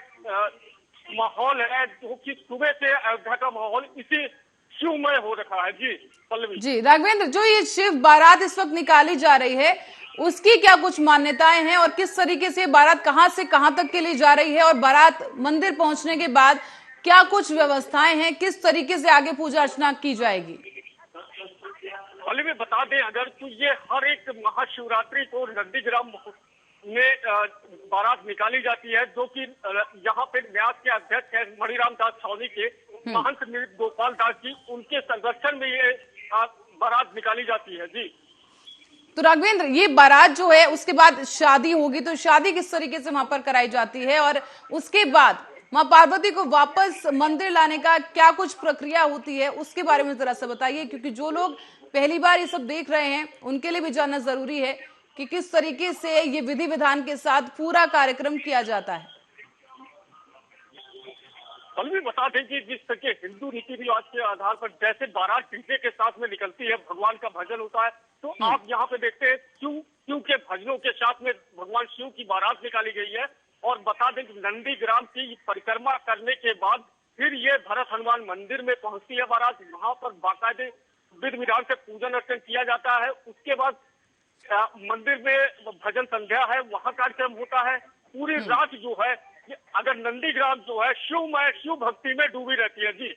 माहौल है, जो कि सुबह से अयोध्या का माहौल इसी शिवमय हो रखा है। जी पल्लवी। जी राघवेंद्र, जो ये शिव बारात इस वक्त निकाली जा रही है उसकी क्या कुछ मान्यताएं हैं, और किस तरीके से बारात कहां से कहां तक के लिए जा रही है, और बारात मंदिर पहुंचने के बाद क्या कुछ व्यवस्थाएं हैं, किस तरीके से आगे पूजा अर्चना की जाएगी? पहले भी बता दें अगर तो ये हर एक महाशिवरात्रि को नंदीग्राम में बारात निकाली जाती है, जो कि यहाँ पे न्यास के अध्यक्ष है मणिराम दास छावनी के महंत गोपाल दास जी, उनके संरक्षण में ये बारात निकाली जाती है। जी तो राघवेंद्र, ये बारात जो है उसके बाद शादी होगी, तो शादी किस तरीके से वहां पर कराई जाती है, और उसके बाद मां पार्वती को वापस मंदिर लाने का क्या कुछ प्रक्रिया होती है, उसके बारे में जरा सा बताइए, क्योंकि जो लोग पहली बार ये सब देख रहे हैं उनके लिए भी जानना जरूरी है कि किस तरीके से ये विधि विधान के साथ पूरा कार्यक्रम किया जाता है। कल भी बता दें कि जिस तरह के हिंदू रीति रिवाज के आधार पर जैसे बारात डीजे के साथ में निकलती है, भगवान का भजन होता है, तो आप यहाँ पे देखते हैं शिव के भजनों के साथ में भगवान शिव की बारात निकाली गई है। और बता दें कि नंदीग्राम की परिक्रमा करने के बाद फिर ये भरत हनुमान मंदिर में पहुंचती है बारात। वहां पर बाकायदे विधि विधान से पूजन अर्चन किया जाता है। उसके बाद मंदिर में भजन संध्या है, वहां कार्यक्रम होता है। पूरी रात जो है अगर नंदीग्राम जो है शिव भक्ति में डूबी रहती है। जी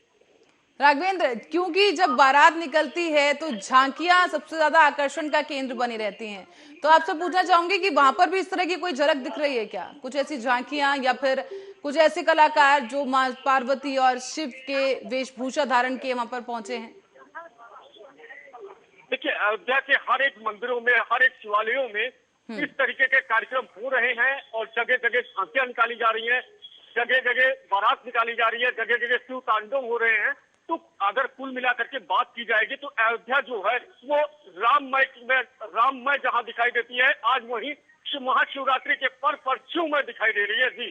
राघवेंद्र, क्योंकि जब बारात निकलती है तो झांकियां सबसे ज्यादा आकर्षण का केंद्र बनी रहती हैं, तो आपसे पूछना चाहूंगी कि वहां पर भी इस तरह की कोई झलक दिख रही है क्या? कुछ ऐसी झांकियां या फिर कुछ ऐसे कलाकार जो मां पार्वती और शिव के वेशभूषा धारण किए वहां पर पहुंचे हैं? देखिए, अयोध्या के हर एक मंदिरों में, हर एक शिवालयों में इस तरीके के कार्यक्रम हो रहे हैं और जगह जगह झांकियां निकाली जा रही हैं, जगह जगह बारात निकाली जा रही है, जगह जगह शिव तांडव हो रहे हैं। तो अगर कुल मिलाकर के बात की जाएगी तो अयोध्या जो है वो राममय जहां दिखाई देती है, आज वही महाशिवरात्रि के पर्व पर शिवमय दिखाई दे रही है। जी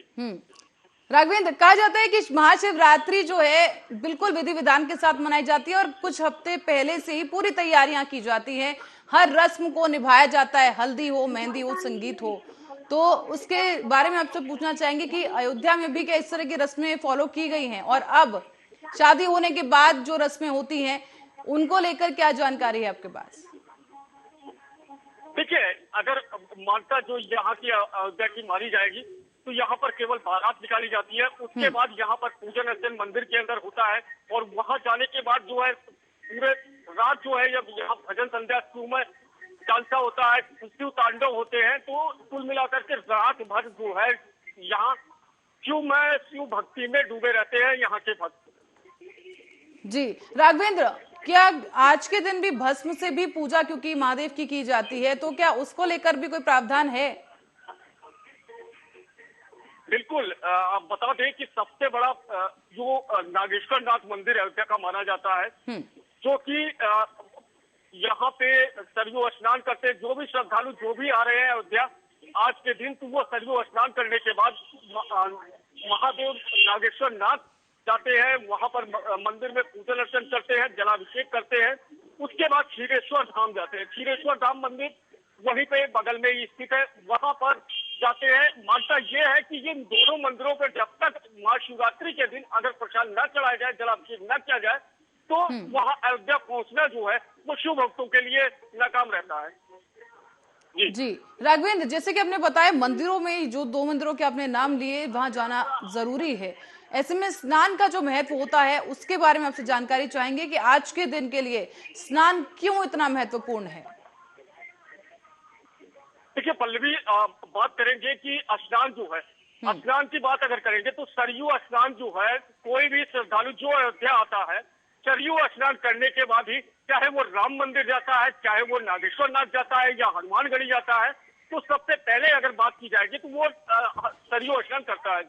राघवेंद्र, कहा जाता है कि महाशिवरात्रि जो है बिल्कुल विधि विधान के साथ मनाई जाती है और कुछ हफ्ते पहले से ही पूरी तैयारियां की जाती हैं, हर रस्म को निभाया जाता है, हल्दी हो, मेहंदी हो, संगीत हो। तो उसके बारे में आपसे पूछना चाहेंगे कि अयोध्या में भी क्या इस तरह की रस्में फॉलो की गई हैं, और अब शादी होने के बाद जो रस्में होती हैं उनको लेकर क्या जानकारी है आपके पास? देखिए, अगर मान्यता जो यहाँ की अयोध्या की मानी जाएगी तो यहाँ पर केवल बारात निकाली जाती है। उसके बाद यहाँ पर पूजन अर्चन मंदिर के अंदर होता है और वहाँ जाने के बाद जो है पूरे रात जो है जब यहाँ भजन संध्या शिवमय चालसा होता है, शिव तांडव होते हैं, तो कुल मिलाकर के रात भर जो है यहाँ शिव भक्ति में डूबे रहते हैं यहाँ के भक्त। जी राघवेंद्र, क्या आज के दिन भी भस्म से भी पूजा क्योंकि महादेव की जाती है, तो क्या उसको लेकर भी कोई प्रावधान है? बिल्कुल, आप बता दें कि सबसे बड़ा जो नागेश्वर नाथ मंदिर अयोध्या का माना जाता है, जो कि यहाँ पे सरयू स्नान करते जो भी श्रद्धालु जो भी आ रहे हैं अयोध्या आज के दिन, तो वो सरयू स्नान करने के बाद महादेव नागेश्वर नाथ जाते हैं, वहां पर मंदिर में पूजन अर्चन करते हैं, जलाभिषेक करते हैं। उसके बाद क्षीरेश्वर धाम जाते हैं। क्षीरेश्वर धाम मंदिर वहीं पे बगल में ही स्थित है, वहां पर जाते हैं। मान्यता ये है कि ये दोनों मंदिरों पर जब तक महाशिवरात्रि के दिन अगर प्रसाद न चढ़ाया जाए, जलाभिषेक न किया जाए, तो वहां अयोध्या पहुंचना जो है वो शिव भक्तों के लिए नाकाम रहता है। जी राघवेंद्र, जैसे कि आपने बताया मंदिरों में जो 2 मंदिरों के आपने नाम लिए वहां जाना जरूरी है, ऐसे में स्नान का जो महत्व होता है उसके बारे में आपसे जानकारी चाहेंगे कि आज के दिन के लिए स्नान क्यों इतना महत्वपूर्ण है। देखिए पल्लवी, बात करेंगे कि स्नान जो है, स्नान की बात अगर करेंगे तो सरयू स्नान जो है, कोई भी श्रद्धालु जो अयोध्या आता है सरयू स्नान करने के बाद ही, चाहे वो राम मंदिर जाता है, चाहे वो नागेश्वर नाथ जाता है या हनुमानगढ़ी जाता है, तो सबसे पहले अगर बात की जाएगी तो वो सरयू स्नान करता है।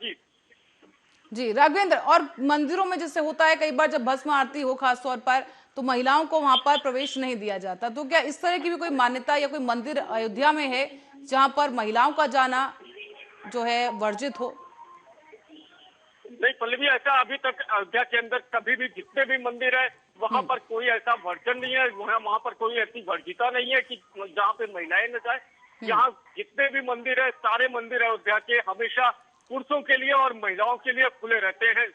जी राघवेंद्र, और मंदिरों में जैसे होता है कई बार जब भस्म आरती हो खासतौर पर तो महिलाओं को वहां पर प्रवेश नहीं दिया जाता, तो क्या इस तरह की भी कोई मान्यता या कोई मंदिर अयोध्या में है जहां पर महिलाओं का जाना जो है वर्जित हो? नहीं पल्लवी, ऐसा अभी तक अयोध्या के अंदर कभी भी जितने भी मंदिर है वहां पर कोई ऐसा वर्जन नहीं है, वहां पर कोई ऐसी वर्जिता नहीं है कि जहाँ पे महिलाएं न जाए। यहाँ जितने भी मंदिर है, सारे मंदिर अयोध्या के हमेशा पुरुषों के लिए और महिलाओं के लिए खुले रहते हैं।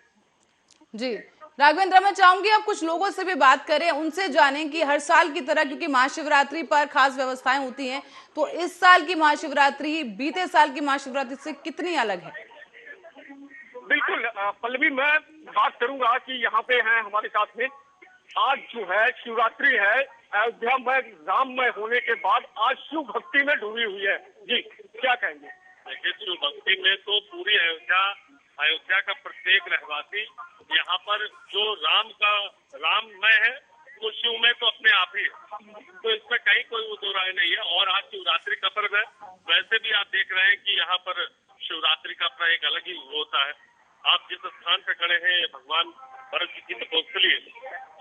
जी राघवेंद्र, मैं चाहूंगी आप कुछ लोगों से भी बात करें, उनसे जानें कि हर साल की तरह, क्योंकि महाशिवरात्रि पर खास व्यवस्थाएं होती हैं, तो इस साल की महाशिवरात्रि बीते साल की महाशिवरात्रि से कितनी अलग है? बिल्कुल पल्लवी, मैं बात करूंगा कि यहाँ पे हैं हमारे साथ में, आज जो है शिवरात्रि है, अयोध्या में राममय होने के बाद आज शिव भक्ति में डूबी हुई है। जी क्या कहेंगे? देखिए, शिव भक्ति में तो पूरी अयोध्या का प्रत्येक रहवासी यहाँ पर जो राममय है वो शिवमय तो अपने आप ही है, तो इसमें कहीं कोई दो राय नहीं है। और आज शिवरात्रि का पर्व है, वैसे भी आप देख रहे हैं कि यहाँ पर शिवरात्रि का अपना एक अलग ही होता है। आप जिस स्थान पे खड़े हैं ये भगवान भरत जी की तपोस्थली है,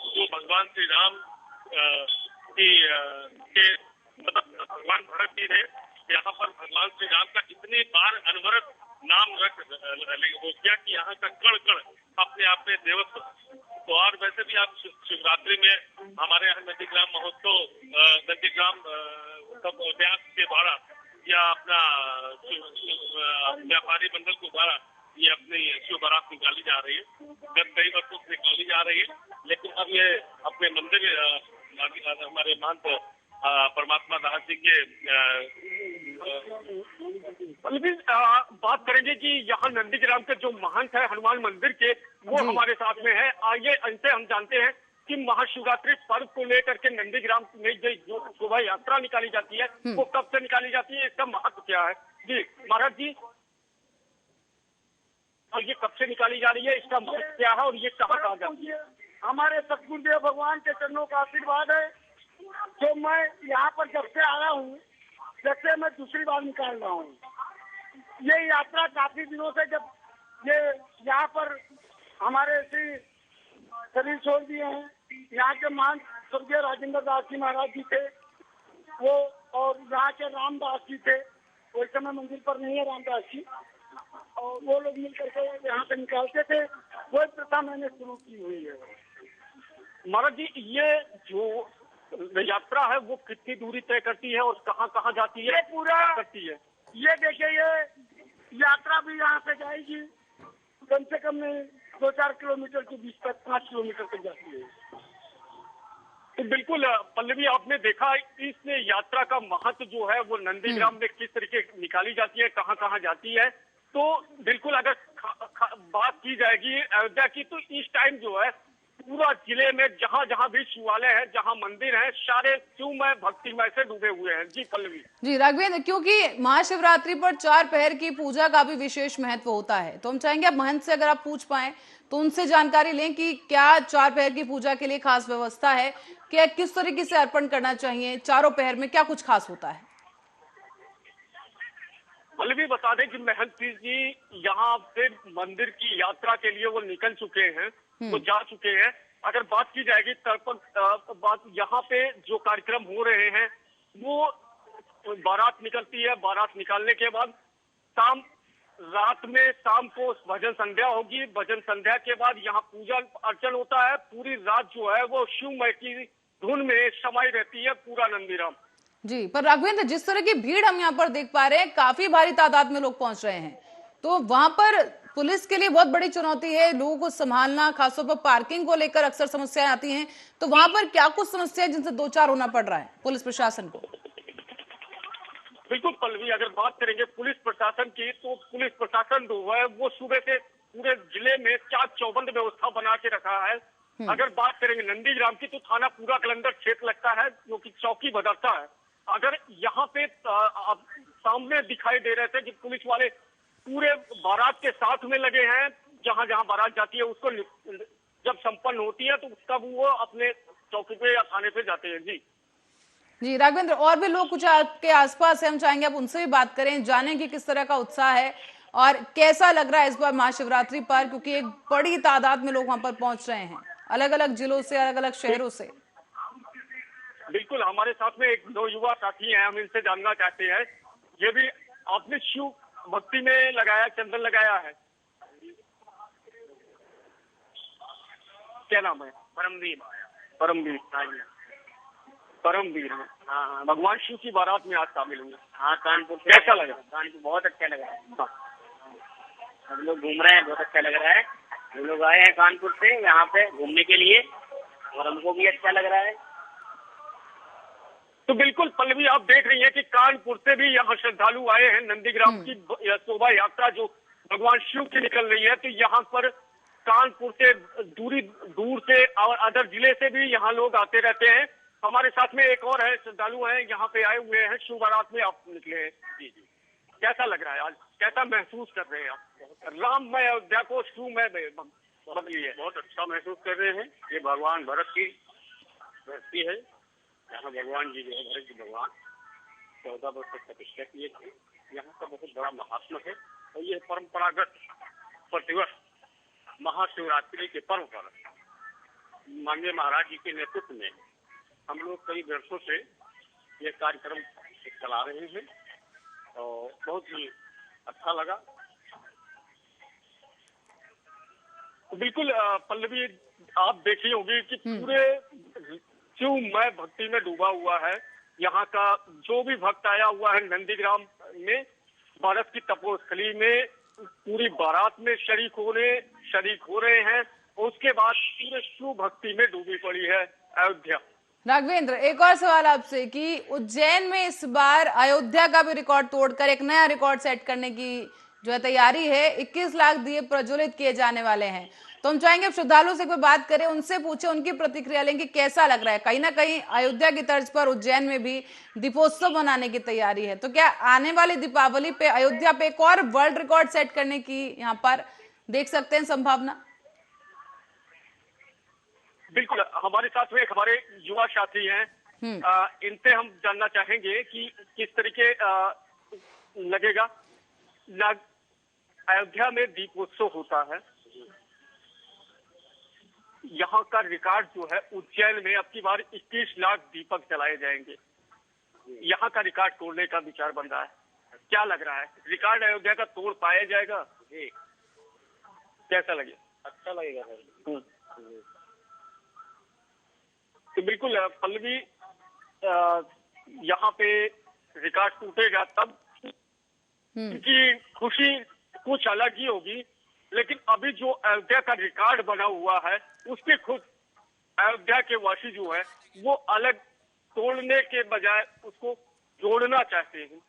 जो भगवान श्री राम भगवान भरत जी ने यहाँ पर भगवान श्री राम का इतनी बार अनवरत नाम हो गया कि यहाँ का कण कण अपने आप में देवत्व। तो और वैसे भी आप शिवरात्रि में हमारे यहाँ नंदीग्राम महोत्सव, नंदीग्राम व्यास के द्वारा या अपना व्यापारी मंडल के द्वारा ये अपनी शिव बारात निकाली जा रही है, गत कई वर्षों से निकाली जा रही है, लेकिन अब ये अपने मंदिर हमारे महंत परमात्मा दास जी के बात करेंगे कि यहाँ नंदीग्राम के जो महंत है हनुमान मंदिर के, वो हमारे साथ में है। आइए इनसे हम जानते हैं कि महाशिवरात्रि पर्व को लेकर के नंदीग्राम में जो शोभा यात्रा निकाली जाती है वो कब से निकाली जाती है, इसका महत्व क्या है? जी महाराज जी, और ये कब से निकाली जा रही है, इसका महत्व क्या है और ये कहाँ जाती है? हमारे सतगुरुदेव भगवान के चरणों का आशीर्वाद है। जो मैं यहाँ पर जब से आया हूँ, जब से मैं दूसरी बार निकाल रहा हूँ, ये यात्रा काफी दिनों से, जब ये यहाँ पर हमारे श्री शरीर छोड़ दिए हैं, यहाँ के महंत स्वर्गीय राजेंद्र दास जी महाराज जी थे वो, और यहाँ के रामदास जी थे, उस समय मंदिर पर नहीं है रामदास जी, और वो लोग मिल करके यहाँ पे निकालते थे, वो प्रथा मैंने शुरू की हुई है। महाराज जी, ये जो यात्रा है वो कितनी दूरी तय करती है और कहाँ कहाँ जाती है? ये पूरा करती है, ये देखिए, ये यात्रा भी यहाँ से जाएगी कम से कम 2-4 किलोमीटर के बीच तक, 5 किलोमीटर तक जाती है। तो बिल्कुल पल्लवी, आपने देखा इस यात्रा का महत्व जो है वो नंदीग्राम में किस तरीके निकाली जाती है, कहाँ कहाँ जाती है। तो बिल्कुल अगर बात की जाएगी अयोध्या की, तो इस टाइम जो है पूरा जिले में जहाँ जहाँ भी शिवालय है, जहाँ मंदिर है, सारे शिवमय भक्तिमय से डूबे हुए हैं। जी पल्लवी। जी राघवेंद्र, क्योंकि महाशिवरात्रि पर 4 पहर की पूजा का भी विशेष महत्व होता है, तो हम चाहेंगे आप महंत से अगर आप पूछ पाए तो उनसे जानकारी लें कि क्या 4 पहर की पूजा के लिए खास व्यवस्था है, क्या किस तरीके से अर्पण करना चाहिए, चारों पहर में क्या कुछ खास होता है? पल्लवी बता दें कि महंत जी यहाँ से मंदिर की यात्रा के लिए वो निकल चुके हैं, वो जा चुके हैं। अगर बात की जाएगी बात यहाँ पे जो कार्यक्रम हो रहे हैं वो बारात निकलती है, बारात निकालने के बाद शाम को भजन संध्या होगी, भजन संध्या के बाद यहाँ पूजा अर्चन होता है। पूरी रात जो है वो शिवमय की धुन में समाई रहती है पूरा नंदीग्राम। जी, पर राघवेंद्र, जिस तरह की भीड़ हम यहाँ पर देख पा रहे हैं, काफी भारी तादाद में लोग पहुंच रहे हैं, तो वहां पर पुलिस के लिए बहुत बड़ी चुनौती है लोगों को संभालना, खासतौर पर पार्किंग को लेकर अक्सर समस्याएं आती हैं, तो वहां पर क्या कुछ समस्याएं जिनसे दो चार होना पड़ रहा है पुलिस प्रशासन को? बिल्कुल पल्लवी, अगर बात करेंगे पुलिस प्रशासन की, तो पुलिस प्रशासन जो है वो सुबह से पूरे जिले में चाक चौबंद व्यवस्था बना के रखा है। अगर बात करेंगे नंदीग्राम की, तो थाना पूरा कलंदर क्षेत्र लगता है जो कि चौकी बदलता है। अगर यहाँ पे सामने दिखाई दे रहे थे कि पुलिस वाले पूरे बारात के साथ में लगे हैं, जहां जहां बारात जाती है उसको जब संपन्न होती है तो तब वो अपने चौकी पे या थाने पे जाते हैं। जी राघवेंद्र, और भी लोग कुछ आपके आसपास है, हम चाहेंगे आप उनसे भी बात करें, जानें कि किस तरह का उत्साह है और कैसा लग रहा है इस बार महाशिवरात्रि पर, क्योंकि एक बड़ी तादाद में लोग वहां पर पहुंच रहे हैं अलग अलग जिलों से, अलग अलग शहरों से। बिल्कुल, हमारे साथ में एक दो युवा साथी हैं, हम इनसे जानना चाहते हैं। ये भी आपने शिव भक्ति में लगाया, चंदन लगाया है, क्या नाम है? परमवीर। परमवीर, हाँ, भगवान शिव की बारात में आज शामिल हुए। हाँ, कानपुर से। कैसा लगा? कानपुर बहुत अच्छा लग रहा है। हम लोग घूम रहे हैं, बहुत अच्छा लग रहा है। हम लोग आए हैं कानपुर से यहाँ पे घूमने के लिए और हमको भी अच्छा लग रहा है। तो बिल्कुल पल्लवी, आप देख रही हैं कि कानपुर से भी यहाँ श्रद्धालु आए हैं। नंदीग्राम की शोभा यात्रा जो भगवान शिव की निकल रही है, तो यहाँ पर कानपुर से दूर से और अदर जिले से भी यहाँ लोग आते रहते हैं। हमारे साथ में एक और है, श्रद्धालु हैं, यहाँ पे आए हुए हैं, शिव बारात में आप निकले हैं। जी, कैसा लग रहा है आज, कैसा महसूस कर रहे हैं आप? राममय अयोध्या को शिवमय बदली है। बहुत अच्छा महसूस कर रहे हैं। ये भगवान भरत की धरती है, यहाँ भगवान जी जो है भरत जी भगवान 14 वर्ष तक तपस्या किए थे। यहाँ का बहुत बड़ा महात्मा है और ये परंपरागत प्रतिवर्ष महाशिवरात्रि के पर्व पर माननीय महाराज जी के नेतृत्व में हम लोग कई वर्षों से ये कार्यक्रम चला रहे हैं और बहुत ही अच्छा लगा। बिल्कुल पल्लवी, आप देखी होगी कि पूरे शिवमय भक्ति में डूबा हुआ है। यहाँ का जो भी भक्त आया हुआ है नंदीग्राम में, भारत की तपोस्थली में पूरी बारात में शरीक हो रहे हैं। उसके बाद पूरे शिव भक्ति में डूबी पड़ी है अयोध्या। राघवेंद्र, एक और सवाल आपसे कि उज्जैन में इस बार अयोध्या का भी रिकॉर्ड तोड़कर एक नया रिकॉर्ड सेट करने की जो है तैयारी है, 21 लाख दिए प्रज्वलित किए जाने वाले हैं। तो हम चाहेंगे श्रद्धालुओं से कोई बात करें, उनसे पूछे, उनकी प्रतिक्रिया लेंगे कैसा लग रहा है। कहीं ना कहीं अयोध्या की तर्ज पर उज्जैन में भी दीपोत्सव मनाने की तैयारी है, तो क्या आने वाली दीपावली पे अयोध्या पे एक और वर्ल्ड रिकॉर्ड सेट करने की यहाँ पर देख सकते हैं संभावना? बिल्कुल, हमारे साथ में हमारे युवा साथी हैं, इनसे हम जानना चाहेंगे कि किस तरीके लगेगा। अयोध्या में दीपोत्सव होता है, यहाँ का रिकॉर्ड जो है उज्जैन में अब की बार 21 लाख दीपक जलाए जाएंगे। यहाँ का रिकॉर्ड तोड़ने का विचार बन रहा है, क्या लग रहा है? रिकॉर्ड अयोध्या का तोड़ पाया जाएगा? जी, कैसा लगे? अच्छा लगेगा। तो बिल्कुल पल्लवी, यहाँ पे रिकॉर्ड टूटेगा तब उनकी खुशी कुछ अलग ही होगी, लेकिन अभी जो अयोध्या का रिकॉर्ड बना हुआ है उसके खुद अयोध्या के वासी जो है वो अलग तोड़ने के बजाय उसको जोड़ना चाहते हैं।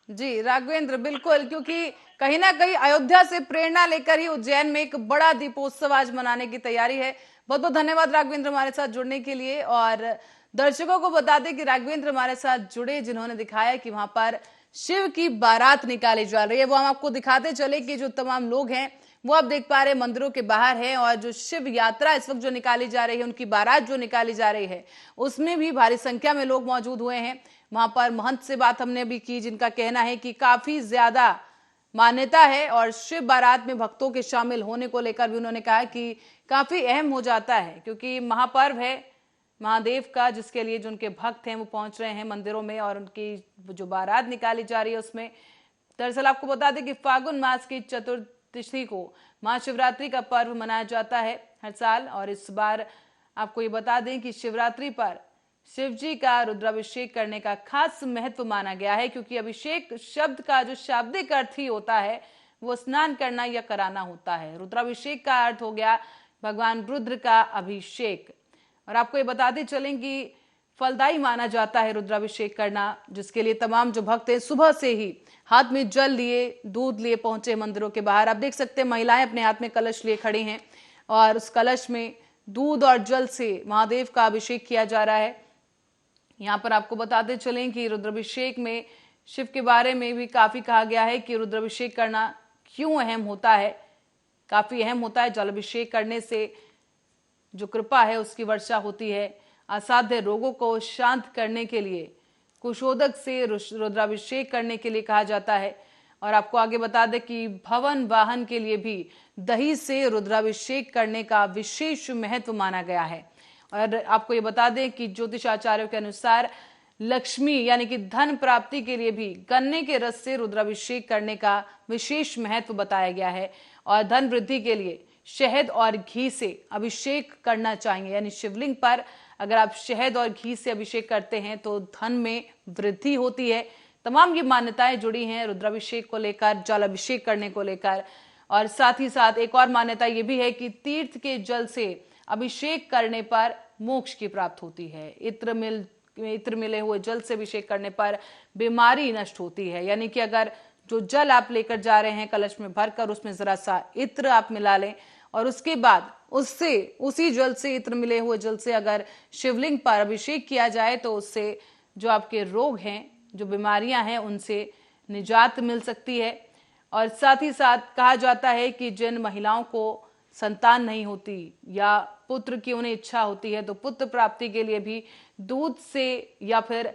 जी राघवेंद्र, बिल्कुल, क्योंकि कहीं ना कहीं अयोध्या से प्रेरणा लेकर ही उज्जैन में एक बड़ा दीपोत्सव आज मनाने की तैयारी है। बहुत बहुत धन्यवाद राघवेंद्र हमारे साथ जुड़ने के लिए। और दर्शकों को बता दें कि राघवेंद्र हमारे साथ जुड़े, जिन्होंने दिखाया कि वहां पर शिव की बारात निकाली जा रही है। वो हम आपको दिखाते चले कि जो तमाम लोग हैं वो आप देख पा रहे हैं मंदिरों के बाहर हैं, और जो शिव यात्रा इस वक्त जो निकाली जा रही है, उनकी बारात जो निकाली जा रही है, उसमें भी भारी संख्या में लोग मौजूद हुए हैं। वहां पर महंत से बात हमने भी की, जिनका कहना है कि काफी ज्यादा मान्यता है और शिव बारात में भक्तों के शामिल होने को लेकर भी उन्होंने कहा कि काफी अहम हो जाता है, क्योंकि महापर्व है महादेव का, जिसके लिए जो उनके भक्त हैं वो पहुंच रहे हैं मंदिरों में, और उनकी जो बारात निकाली जा रही है उसमें। दरअसल आपको बता दें कि फागुन मास की चतुर्दशी को महाशिवरात्रि का पर्व मनाया जाता है हर साल, और इस बार आपको ये बता दें कि शिवरात्रि पर शिव जी का रुद्राभिषेक करने का खास महत्व माना गया है, क्योंकि अभिषेक शब्द का जो शाब्दिक अर्थ ही होता है वो स्नान करना या कराना होता है। रुद्राभिषेक का अर्थ हो गया भगवान रुद्र का अभिषेक। और आपको ये बताते चलें कि फलदायी माना जाता है रुद्राभिषेक करना, जिसके लिए तमाम जो भक्त हैं सुबह से ही हाथ में जल लिए, दूध लिए पहुंचे मंदिरों के बाहर। आप देख सकते हैं महिलाएं अपने हाथ में कलश लिए खड़ी हैं और उस कलश में दूध और जल से महादेव का अभिषेक किया जा रहा है। यहाँ पर आपको बताते चलें कि रुद्राभिषेक में शिव के बारे में भी काफी कहा गया है कि रुद्राभिषेक करना क्यों अहम होता है। काफी अहम होता है। जल अभिषेक करने से जो कृपा है उसकी वर्षा होती है। असाध्य रोगों को शांत करने के लिए कुशोदक से रुद्राभिषेक करने के लिए कहा जाता है। और आपको आगे बता दें कि भवन वाहन के लिए भी दही से रुद्राभिषेक करने का विशेष महत्व माना गया है। और आपको ये बता दें कि ज्योतिष आचार्यों के अनुसार लक्ष्मी यानी कि धन प्राप्ति के लिए भी गन्ने के रस से रुद्राभिषेक करने का विशेष महत्व बताया गया है। और धन वृद्धि के लिए शहद और घी से अभिषेक करना चाहिए, यानी शिवलिंग पर अगर आप शहद और घी से अभिषेक करते हैं तो धन में वृद्धि होती है। तमाम ये मान्यताएं जुड़ी हैं रुद्राभिषेक को लेकर, जल अभिषेक करने को लेकर। और साथ ही साथ एक और मान्यता ये भी है कि तीर्थ के जल से अभिषेक करने पर मोक्ष की प्राप्ति होती है। इत्र मिले हुए जल से अभिषेक करने पर बीमारी नष्ट होती है। यानी कि अगर जो जल आप लेकर जा रहे हैं कलश में भरकर, उसमें जरा सा इत्र आप मिला लें और उसके बाद उससे उसी जल से, इत्र मिले हुए जल से अगर शिवलिंग पर अभिषेक किया जाए तो उससे जो आपके रोग हैं, जो बीमारियां हैं, उनसे निजात मिल सकती है। और साथ ही साथ कहा जाता है कि जिन महिलाओं को संतान नहीं होती या पुत्र की उन्हें इच्छा होती है तो पुत्र प्राप्ति के लिए भी दूध से, या फिर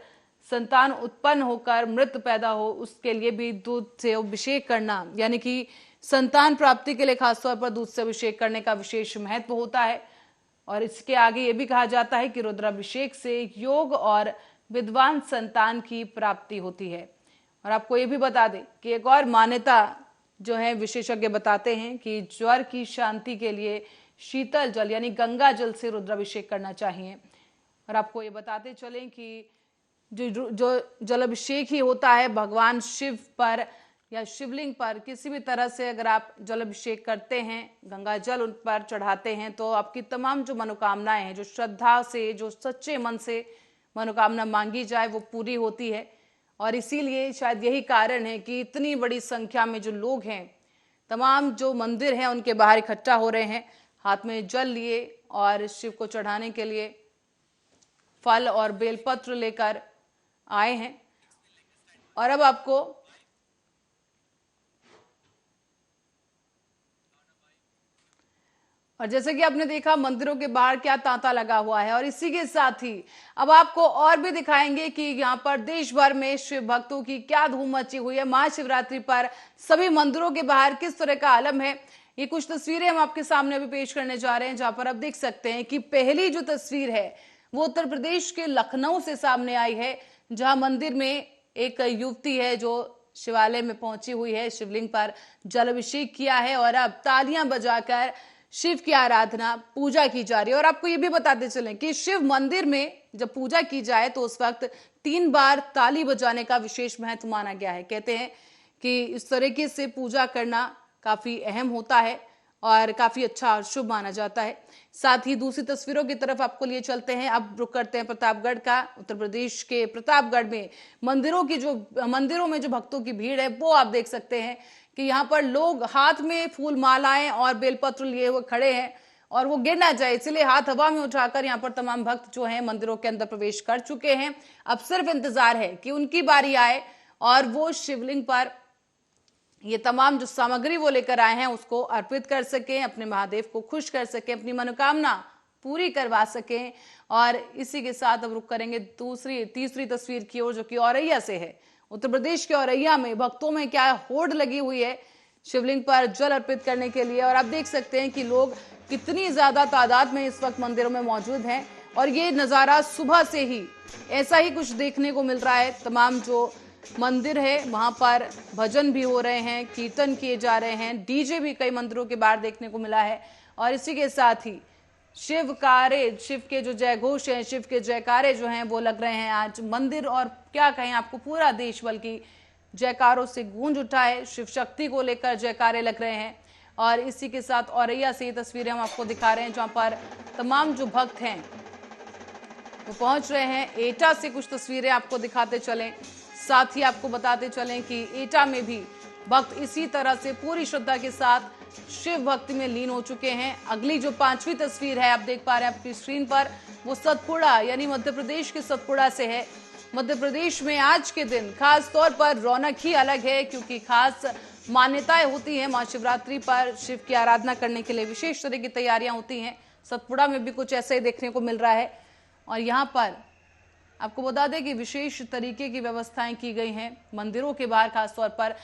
संतान उत्पन्न होकर मृत पैदा हो उसके लिए भी दूध से अभिषेक करना, यानी कि संतान प्राप्ति के लिए खासतौर पर दूध से अभिषेक करने का विशेष महत्व होता है। और इसके आगे ये भी कहा जाता है कि रुद्राभिषेक से योग और विद्वान संतान की प्राप्ति होती है। और आपको ये भी बता दें कि एक और मान्यता जो है विशेषज्ञ बताते हैं कि ज्वर की शांति के लिए शीतल जल यानी गंगा जल से रुद्राभिषेक करना चाहिए। और आपको ये बताते चलें कि जो जल अभिषेक ही होता है भगवान शिव पर या शिवलिंग पर किसी भी तरह से अगर आप जल अभिषेक करते हैं, गंगा जल उन पर चढ़ाते हैं तो आपकी तमाम जो मनोकामनाएं हैं, जो श्रद्धा से, जो सच्चे मन से मनोकामना मांगी जाए वो पूरी होती है। और इसीलिए शायद यही कारण है कि इतनी बड़ी संख्या में जो लोग हैं, तमाम जो मंदिर हैं उनके बाहर इकट्ठा हो रहे हैं, हाथ में जल लिए और शिव को चढ़ाने के लिए फल और बेलपत्र लेकर आए हैं। और अब आपको और जैसे कि आपने देखा मंदिरों के बाहर क्या तांता लगा हुआ है। और इसी के साथ ही अब आपको और भी दिखाएंगे कि यहाँ पर देश भर में शिव भक्तों की क्या धूम मची हुई है। महाशिवरात्रि पर सभी मंदिरों के बाहर किस तरह का आलम है, ये कुछ तस्वीरें हम आपके सामने अभी पेश करने जा रहे हैं, जहां पर आप देख सकते हैं कि पहली जो तस्वीर है वो उत्तर प्रदेश के लखनऊ से सामने आई है, जहां मंदिर में एक युवती है जो शिवालय में पहुंची हुई है, शिवलिंग पर जल अभिषेक किया है और अब तालियां बजाकर शिव की आराधना पूजा की जा रही है। और आपको ये भी बताते चलें कि शिव मंदिर में जब पूजा की जाए तो उस वक्त 3 बार ताली बजाने का विशेष महत्व माना गया है। कहते हैं कि इस तरीके से पूजा करना काफी अहम होता है और काफी अच्छा और शुभ माना जाता है। साथ ही दूसरी तस्वीरों की तरफ आपको लिए चलते हैं। अब रुक करते हैं प्रतापगढ़ का। उत्तर प्रदेश के प्रतापगढ़ में मंदिरों में जो भक्तों की भीड़ है वो आप देख सकते हैं कि यहाँ पर लोग हाथ में फूल मालाएं और बेलपत्र लिए हुए खड़े हैं और वो गिर ना जाए इसलिए हाथ हवा में उठाकर यहाँ पर तमाम भक्त जो हैं मंदिरों के अंदर प्रवेश कर चुके हैं। अब सिर्फ इंतजार है कि उनकी बारी आए और वो शिवलिंग पर ये तमाम जो सामग्री वो लेकर आए हैं उसको अर्पित कर सकें, अपने महादेव को खुश कर सकें, अपनी मनोकामना पूरी करवा सकें। और इसी के साथ अब रुक करेंगे तीसरी तस्वीर की ओर, जो कि औरैया से है। उत्तर प्रदेश के औरैया में भक्तों में क्या होड़ लगी हुई है शिवलिंग पर जल अर्पित करने के लिए। और आप देख सकते हैं कि लोग कितनी ज्यादा तादाद में इस वक्त मंदिरों में मौजूद हैं और ये नजारा सुबह से ही ऐसा ही कुछ देखने को मिल रहा है। तमाम जो मंदिर है वहां पर भजन भी हो रहे हैं, कीर्तन किए जा रहे हैं, डीजे भी कई मंदिरों के बाहर देखने को मिला है। और इसी के साथ ही शिव के जो जय घोष हैं, शिव के जयकारे जो हैं वो लग रहे हैं आज। मंदिर और क्या कहें आपको पूरा देश बल्कि जयकारों से गूंज उठा है। शिव शक्ति को लेकर जयकारे लग रहे हैं। और इसी के साथ औरैया से ये तस्वीरें हम आपको दिखा रहे हैं, जहां पर तमाम जो भक्त हैं वो पहुंच रहे हैं। एटा से कुछ तस्वीरें आपको दिखाते चलें, साथ ही आपको बताते चलें कि एटा में भी भक्त इसी तरह से पूरी श्रद्धा के साथ शिव भक्ति में लीन हो चुके हैं। अगली जो 5वीं तस्वीर है, आप देख पा रहे हैं आपकी स्क्रीन पर, वो सतपुड़ा यानी मध्य प्रदेश के सतपुड़ा से है। मध्य प्रदेश में आज के दिन खास तौर पर रौनक ही अलग है, क्योंकि खास मान्यताएं होती हैं। महाशिवरात्रि पर शिव की आराधना करने के लिए विशेष तरह की तैयारियां होती हैं। सतपुड़ा में भी कुछ ऐसा ही देखने को मिल रहा है। और यहाँ पर आपको बता दें कि विशेष तरीके की व्यवस्थाएं की गई हैं मंदिरों के बाहर खास तौर पर।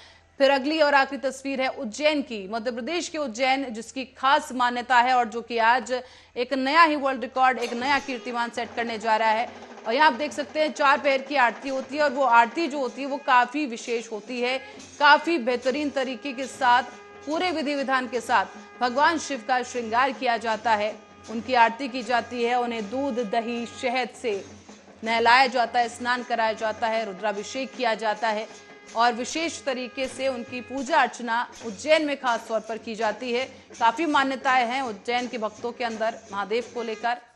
फिर अगली और आखिरी तस्वीर है उज्जैन की, मध्य प्रदेश के उज्जैन, जिसकी खास मान्यता है और जो कि आज एक नया ही वर्ल्ड रिकॉर्ड, एक नया कीर्तिमान सेट करने जा रहा है। और यहाँ आप देख सकते हैं 4 पहर की आरती होती है और वो आरती जो होती है वो काफी विशेष होती है। काफी बेहतरीन तरीके के साथ, पूरे विधि विधान के साथ भगवान शिव का श्रृंगार किया जाता है, उनकी आरती की जाती है। उन्हें दूध, दही, शहद से नहलाया जाता है, स्नान कराया जाता है, रुद्राभिषेक किया जाता है और विशेष तरीके से उनकी पूजा अर्चना उज्जैन में खास तौर पर की जाती है। काफी मान्यताएं हैं उज्जैन के भक्तों के अंदर महादेव को लेकर।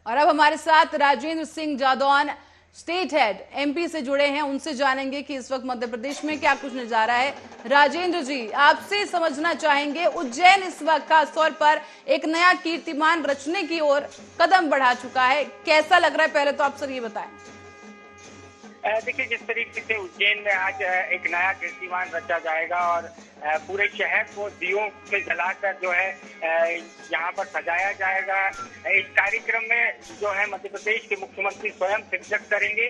और अब हमारे साथ Rajendra Singh Jadaun, state head MP से जुड़े हैं। उनसे जानेंगे कि इस वक्त मध्य प्रदेश में क्या कुछ नजारा है। राजेंद्र जी, आपसे समझना चाहेंगे, उज्जैन इस वक्त खास तौर पर एक नया कीर्तिमान रचने की ओर कदम बढ़ा चुका है, कैसा लग रहा है? पहले तो आप सर ये बताएं। देखिए, जिस तरीके से उज्जैन में आज एक नया कीर्तिमान रचा जाएगा और पूरे शहर को दियों से जलाकर जो है यहाँ पर सजाया जाएगा। इस कार्यक्रम में जो है मध्य प्रदेश के मुख्यमंत्री स्वयं शिरकत करेंगे।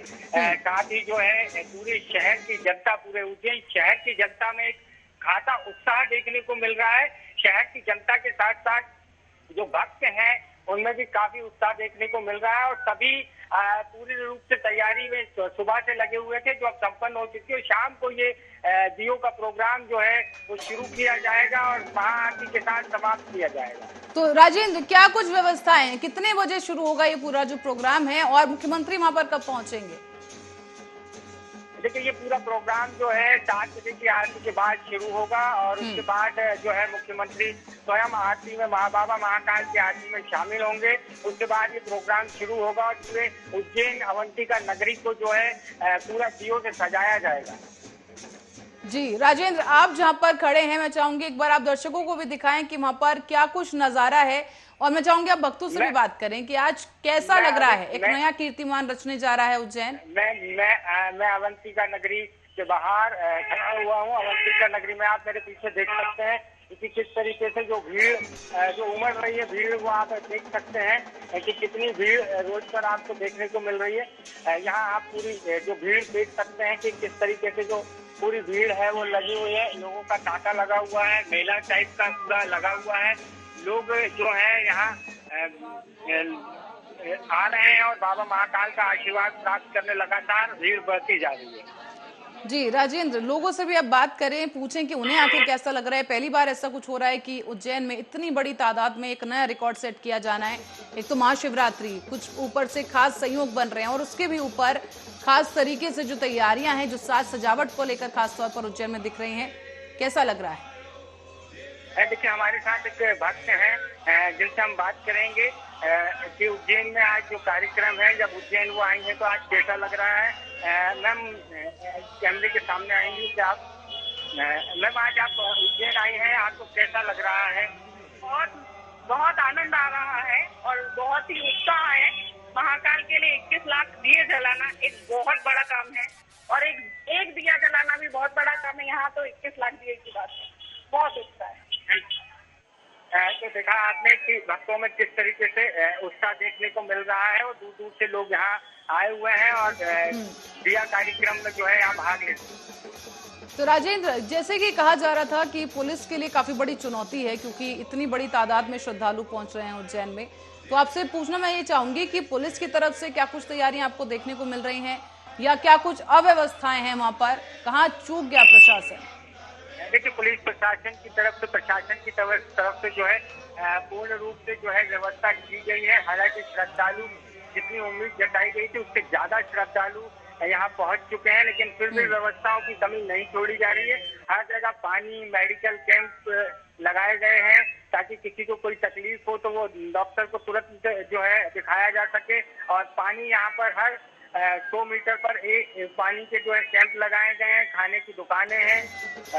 साथ ही जो है पूरे शहर की जनता, पूरे उज्जैन शहर की जनता में एक खासा उत्साह देखने को मिल रहा है। शहर की जनता के साथ साथ जो भक्त हैं उनमें भी काफी उत्साह देखने को मिल रहा है और सभी पूरी रूप से तैयारी में सुबह से लगे हुए थे, जो अब संपन्न हो चुकी है। शाम को ये दियों का प्रोग्राम जो है वो शुरू किया जाएगा और महाआरती के साथ समाप्त किया जाएगा। तो राजेंद्र, क्या कुछ व्यवस्थाएं हैं, कितने बजे शुरू होगा ये पूरा जो प्रोग्राम है और मुख्यमंत्री वहां पर कब पहुंचेंगे? देखिए, ये पूरा प्रोग्राम जो है 7 बजे की आरती के बाद शुरू होगा और उसके बाद जो है मुख्यमंत्री स्वयं आरती में बाबा महाकाल की आरती में शामिल होंगे। उसके बाद ये प्रोग्राम शुरू होगा और पूरे उज्जैन अवंतिका नगरी को जो है पूरा दियों से सजाया जाएगा। जी राजेंद्र, आप जहां पर खड़े हैं, मैं चाहूंगी एक बार आप दर्शकों को भी दिखाएं कि वहां पर क्या कुछ नजारा है और मैं चाहूंगी आप भक्तों से भी बात करें कि आज कैसा लग रहा है, एक नया कीर्तिमान रचने जा रहा है उज्जैन। मैं अवंतिका नगरी के बाहर खड़ा हुआ हूँ। अवंतिका नगरी में आप मेरे पीछे देख सकते हैं कि किस तरीके से जो भीड़ जो उमड़ रही है, भीड़ वो आप देख सकते हैं कि कितनी भीड़ रोज पर आपको देखने को मिल रही है। यहाँ आप पूरी जो भीड़ देख सकते हैं कि किस तरीके से जो पूरी भीड़ है वो लगी हुई है। लोगों का तांता लगा हुआ है, मेला टाइप का पूरा लगा हुआ है। लोग जो है यहाँ आ रहे हैं और बाबा महाकाल का आशीर्वाद प्राप्त करने लगातार भीड़ बढ़ती जा रही है। जी राजेंद्र, लोगों से भी अब बात करें, पूछें कि उन्हें आखिर कैसा लग रहा है। पहली बार ऐसा कुछ हो रहा है कि उज्जैन में इतनी बड़ी तादाद में एक नया रिकॉर्ड सेट किया जाना है। एक तो महाशिवरात्रि, कुछ ऊपर से खास संयोग बन रहे हैं और उसके भी ऊपर खास तरीके से जो तैयारियां हैं, जो साज सजावट को लेकर खास तौर पर उज्जैन में दिख रही हैं, कैसा लग रहा है? देखिए, हमारे साथ एक भक्त हैं जिनसे हम बात करेंगे कि उज्जैन में आज जो कार्यक्रम है, जब उज्जैन वो आई हैं तो आज कैसा लग रहा है। मैम कैमरे के सामने आएंगी कि आप, मैम आज आप उज्जैन आई हैं, आपको कैसा लग रहा है? बहुत आनंद आ रहा है और बहुत ही उत्साह है। महाकाल के लिए 21 लाख दिए जलाना एक बहुत बड़ा काम है और एक दिया जलाना भी बहुत बड़ा काम है। यहाँ तो 21 लाख दिए की बात है, बहुत उत्साह है। तो देखा आपने कि भक्तों में किस तरीके से उत्साह देखने को मिल रहा है और दूर दूर से लोग यहाँ आए हुए हैं और दिया कार्यक्रम में जो है यहाँ भाग लेते हैं। तो राजेंद्र, जैसे कि कहा जा रहा था कि पुलिस के लिए काफी बड़ी चुनौती है, क्योंकि इतनी बड़ी तादाद में श्रद्धालु पहुंच रहे हैं उज्जैन में, तो आपसे पूछना मैं ये चाहूंगी कि पुलिस की तरफ से क्या कुछ तैयारियां आपको देखने को मिल रही हैं या क्या कुछ अव्यवस्थाएं हैं वहां पर, कहाँ चूक गया प्रशासन? देखिए, पुलिस प्रशासन की तरफ से, प्रशासन की तरफ से जो है पूर्ण रूप से जो है व्यवस्था की गई है। हालांकि श्रद्धालु जितनी उम्मीद जताई गई थी उससे ज्यादा श्रद्धालु यहाँ पहुंच चुके हैं, लेकिन फिर भी व्यवस्थाओं की कमी नहीं छोड़ी जा रही है। हर जगह पानी, मेडिकल कैंप लगाए गए हैं ताकि किसी को कोई तकलीफ हो तो वो डॉक्टर को तुरंत जो है दिखाया जा सके। और पानी यहाँ पर हर 100 मीटर पर एक पानी के जो है कैंप लगाए गए हैं। खाने की दुकानें हैं,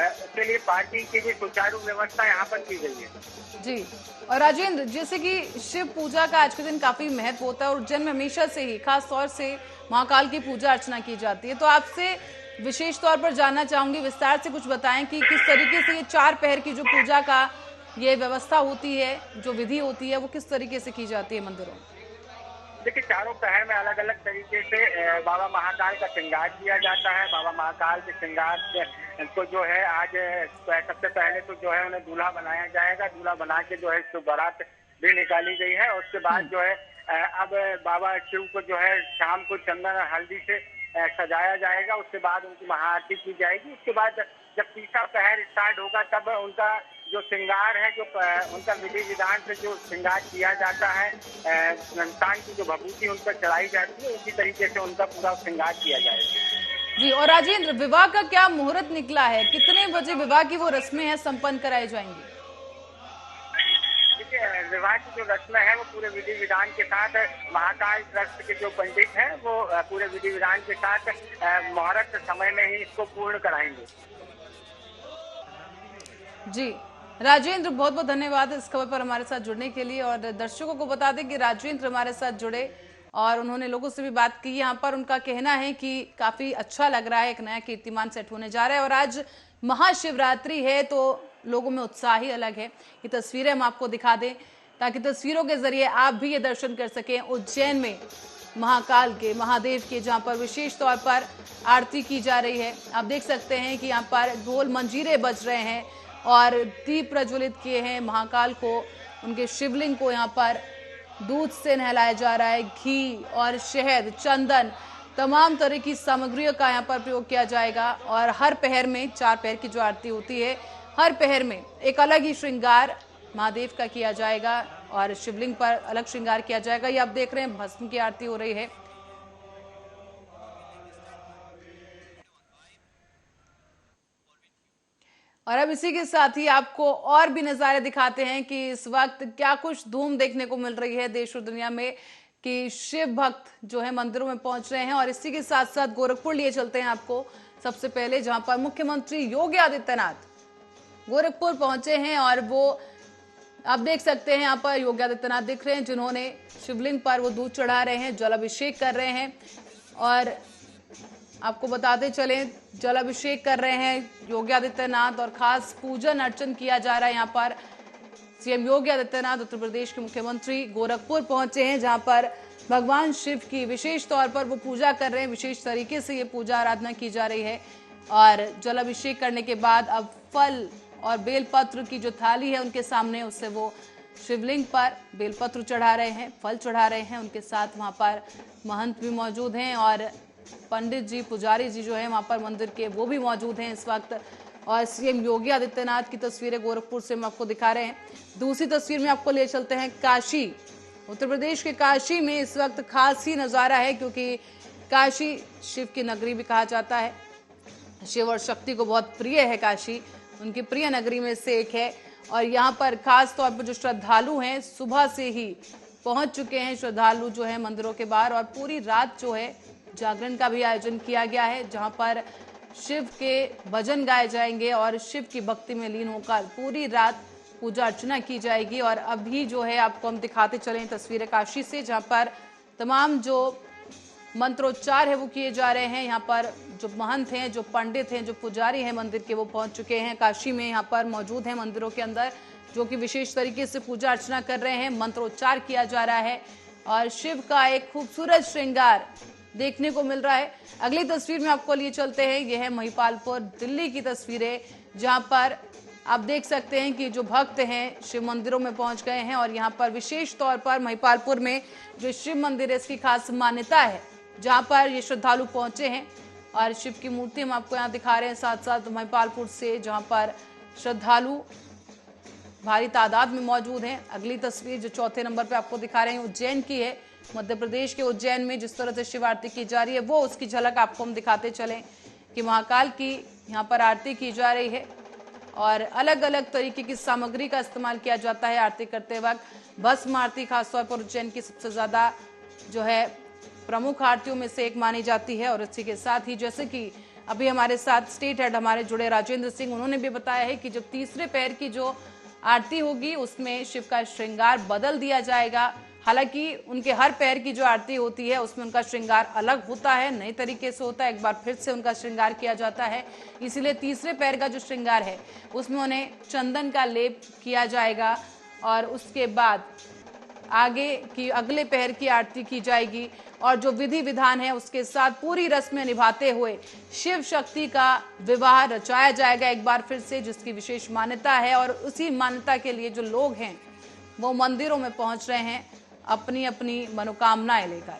उसके लिए पार्किंग की भी सुचारू व्यवस्था यहाँ पर की गई है। जी, और राजेंद्र, जैसे कि शिव पूजा का आज के दिन काफी महत्व होता है और उज्जैन में हमेशा से ही खास तौर से महाकाल की पूजा अर्चना की जाती है, तो आपसे विशेष तौर पर जानना चाहूंगी, विस्तार से कुछ बताएं कि किस तरीके से ये 4 पहर की जो पूजा का ये व्यवस्था होती है, जो विधि होती है, वो किस तरीके से की जाती है मंदिरों में? देखिए, चारों पहर में अलग अलग तरीके से बाबा महाकाल का श्रृंगार किया जाता है। बाबा महाकाल के श्रृंगार को जो है आज सबसे पहले तो जो है उन्हें दूल्हा बनाया जाएगा। दूल्हा बना के जो है शुभ बारात भी निकाली गई है। उसके बाद जो है अब बाबा शिव को जो है शाम को चंदन और हल्दी से सजाया जाएगा। उसके बाद उनकी महाआरती की जाएगी। उसके बाद जब तीसरा पहर स्टार्ट होगा तब उनका जो श्रृंगार है, जो उनका विधि विधान से जो श्रृंगार किया जाता है, संतान की जो भभूति उन पर चढ़ाई जाती है, उसी तरीके से उनका पूरा श्रृंगार किया जाएगा। जी, और राजेंद्र, विवाह का क्या मुहूर्त निकला है? कितने बजे विवाह की वो रस्में हैं संपन्न कराई जाएंगी? देखिए, विवाह की जो रस्में है वो पूरे विधि विधान के साथ महाकाल ट्रस्ट के जो पंडित हैं वो पूरे विधि विधान के साथ मुहूर्त समय में ही इसको पूर्ण कराएंगे। जी राजेंद्र, बहुत बहुत धन्यवाद इस खबर पर हमारे साथ जुड़ने के लिए। और दर्शकों को बता दें कि राजेंद्र हमारे साथ जुड़े और उन्होंने लोगों से भी बात की। यहाँ पर उनका कहना है कि काफी अच्छा लग रहा है, एक नया कीर्तिमान सेट होने जा रहा है और आज महाशिवरात्रि है तो लोगों में उत्साह ही अलग है। ये तस्वीरें हम आपको दिखा दें ताकि तस्वीरों के जरिए आप भी ये दर्शन कर सकें उज्जैन में महाकाल के, महादेव के, जहाँ पर विशेष तौर पर आरती की जा रही है। आप देख सकते हैं कि यहाँ पर ढोल मंजीरे बज रहे हैं और दीप प्रज्वलित किए हैं। महाकाल को, उनके शिवलिंग को यहाँ पर दूध से नहलाया जा रहा है। घी और शहद, चंदन, तमाम तरह की सामग्रियों का यहाँ पर प्रयोग किया जाएगा। और हर पहर में, 4 पहर की जो आरती होती है, हर पहर में एक अलग ही श्रृंगार महादेव का किया जाएगा और शिवलिंग पर अलग श्रृंगार किया जाएगा। ये आप देख रहे हैं भस्म की आरती हो रही है। और अब इसी के साथ ही आपको और भी नजारे दिखाते हैं कि इस वक्त क्या कुछ धूम देखने को मिल रही है देश और दुनिया में, कि शिव भक्त जो है मंदिरों में पहुंच रहे हैं। और इसी के साथ साथ गोरखपुर लिए चलते हैं आपको सबसे पहले, जहां पर मुख्यमंत्री योगी आदित्यनाथ गोरखपुर पहुंचे हैं। और वो आप देख सकते हैं यहाँ पर योगी आदित्यनाथ दिख रहे हैं, जिन्होंने शिवलिंग पर वो दूध चढ़ा रहे हैं, जल अभिषेक कर रहे हैं। और आपको बताते चले, जल अभिषेक कर रहे हैं योगी आदित्यनाथ और खास पूजन अर्चन किया जा रहा है। यहाँ पर सीएम योगी आदित्यनाथ उत्तर प्रदेश के मुख्यमंत्री गोरखपुर पहुंचे हैं, जहां पर भगवान शिव की विशेष तौर पर वो पूजा कर रहे हैं। विशेष तरीके से ये पूजा आराधना की जा रही है। और जल अभिषेक करने के बाद अब फल और बेलपत्र की जो थाली है उनके सामने, उससे वो शिवलिंग पर बेलपत्र चढ़ा रहे हैं, फल चढ़ा रहे हैं। उनके साथ वहां पर महंत भी मौजूद हैं और पंडित जी, पुजारी जी जो है वहां पर मंदिर के, वो भी मौजूद हैं इस वक्त। और सीएम योगी आदित्यनाथ की तस्वीरें गोरखपुर से हम आपको दिखा रहे हैं। दूसरी तस्वीर में आपको ले चलते हैं काशी। उत्तर प्रदेश के काशी में इस वक्त खास ही नजारा है, क्योंकि काशी शिव की नगरी भी कहा जाता है। शिव और शक्ति को बहुत प्रिय है काशी, उनकी प्रिय नगरी में से एक है। और यहाँ पर खास तौर पर जो श्रद्धालु हैं, सुबह से ही पहुंच चुके हैं श्रद्धालु जो है मंदिरों के बाहर। और पूरी रात जो है जागरण का भी आयोजन किया गया है, जहां पर शिव के भजन गाए जाएंगे और शिव की भक्ति में लीन होकर पूरी रात पूजा अर्चना की जाएगी। और अभी जो है आपको हम दिखाते चले तस्वीरें काशी से, जहां पर तमाम जो मंत्रोच्चार है वो किए जा रहे हैं। यहाँ पर जो महंत हैं, जो पंडित हैं, जो पुजारी हैं मंदिर के, वो पहुंच चुके हैं काशी में, यहाँ पर मौजूद हैं मंदिरों के अंदर, जो कि विशेष तरीके से पूजा अर्चना कर रहे हैं। मंत्रोच्चार किया जा रहा है और शिव का एक खूबसूरत श्रृंगार देखने को मिल रहा है। अगली तस्वीर में आपको लिए चलते हैं, यह है महिपालपुर दिल्ली की तस्वीरें, जहां पर आप देख सकते हैं कि जो भक्त हैं शिव मंदिरों में पहुंच गए हैं। और यहाँ पर विशेष तौर पर महिपालपुर में जो शिव मंदिर है, इसकी खास मान्यता है, जहां पर ये श्रद्धालु पहुंचे हैं और शिव की मूर्ति हम आपको यहाँ दिखा रहे हैं, साथ साथ महिपालपुर से, जहां पर श्रद्धालु भारी तादाद में मौजूद हैं। अगली तस्वीर जो चौथे नंबर पे आपको दिखा रहे हैं उज्जैन की है। मध्य प्रदेश के उज्जैन में जिस तरह से शिव आरती की जा रही है वो उसकी झलक आपको हम दिखाते चलें कि महाकाल की यहाँ पर आरती की जा रही है और अलग अलग तरीके की सामग्री का इस्तेमाल किया जाता है आरती करते वक्त। भस्म आरती खासतौर पर उज्जैन की सबसे ज्यादा जो है प्रमुख आरतियों में से एक मानी जाती है। और इसी के साथ ही जैसे कि अभी हमारे साथ स्टेट हेड हमारे जुड़े राजेंद्र सिंह, उन्होंने भी बताया है कि जब तीसरे पैर की जो आरती होगी उसमें शिव का श्रृंगार बदल दिया जाएगा। हालांकि उनके हर पैर की जो आरती होती है उसमें उनका श्रृंगार अलग होता है, नए तरीके से होता है, एक बार फिर से उनका श्रृंगार किया जाता है। इसीलिए तीसरे पैर का जो श्रृंगार है उसमें उन्हें चंदन का लेप किया जाएगा और उसके बाद आगे की अगले पैर की आरती की जाएगी और जो विधि विधान है उसके साथ पूरी रस्में निभाते हुए शिव शक्ति का विवाह रचाया जाएगा एक बार फिर से, जिसकी विशेष मान्यता है। और उसी मान्यता के लिए जो लोग हैं वो मंदिरों में पहुंच रहे हैं अपनी अपनी मनोकामनाएं लेकर।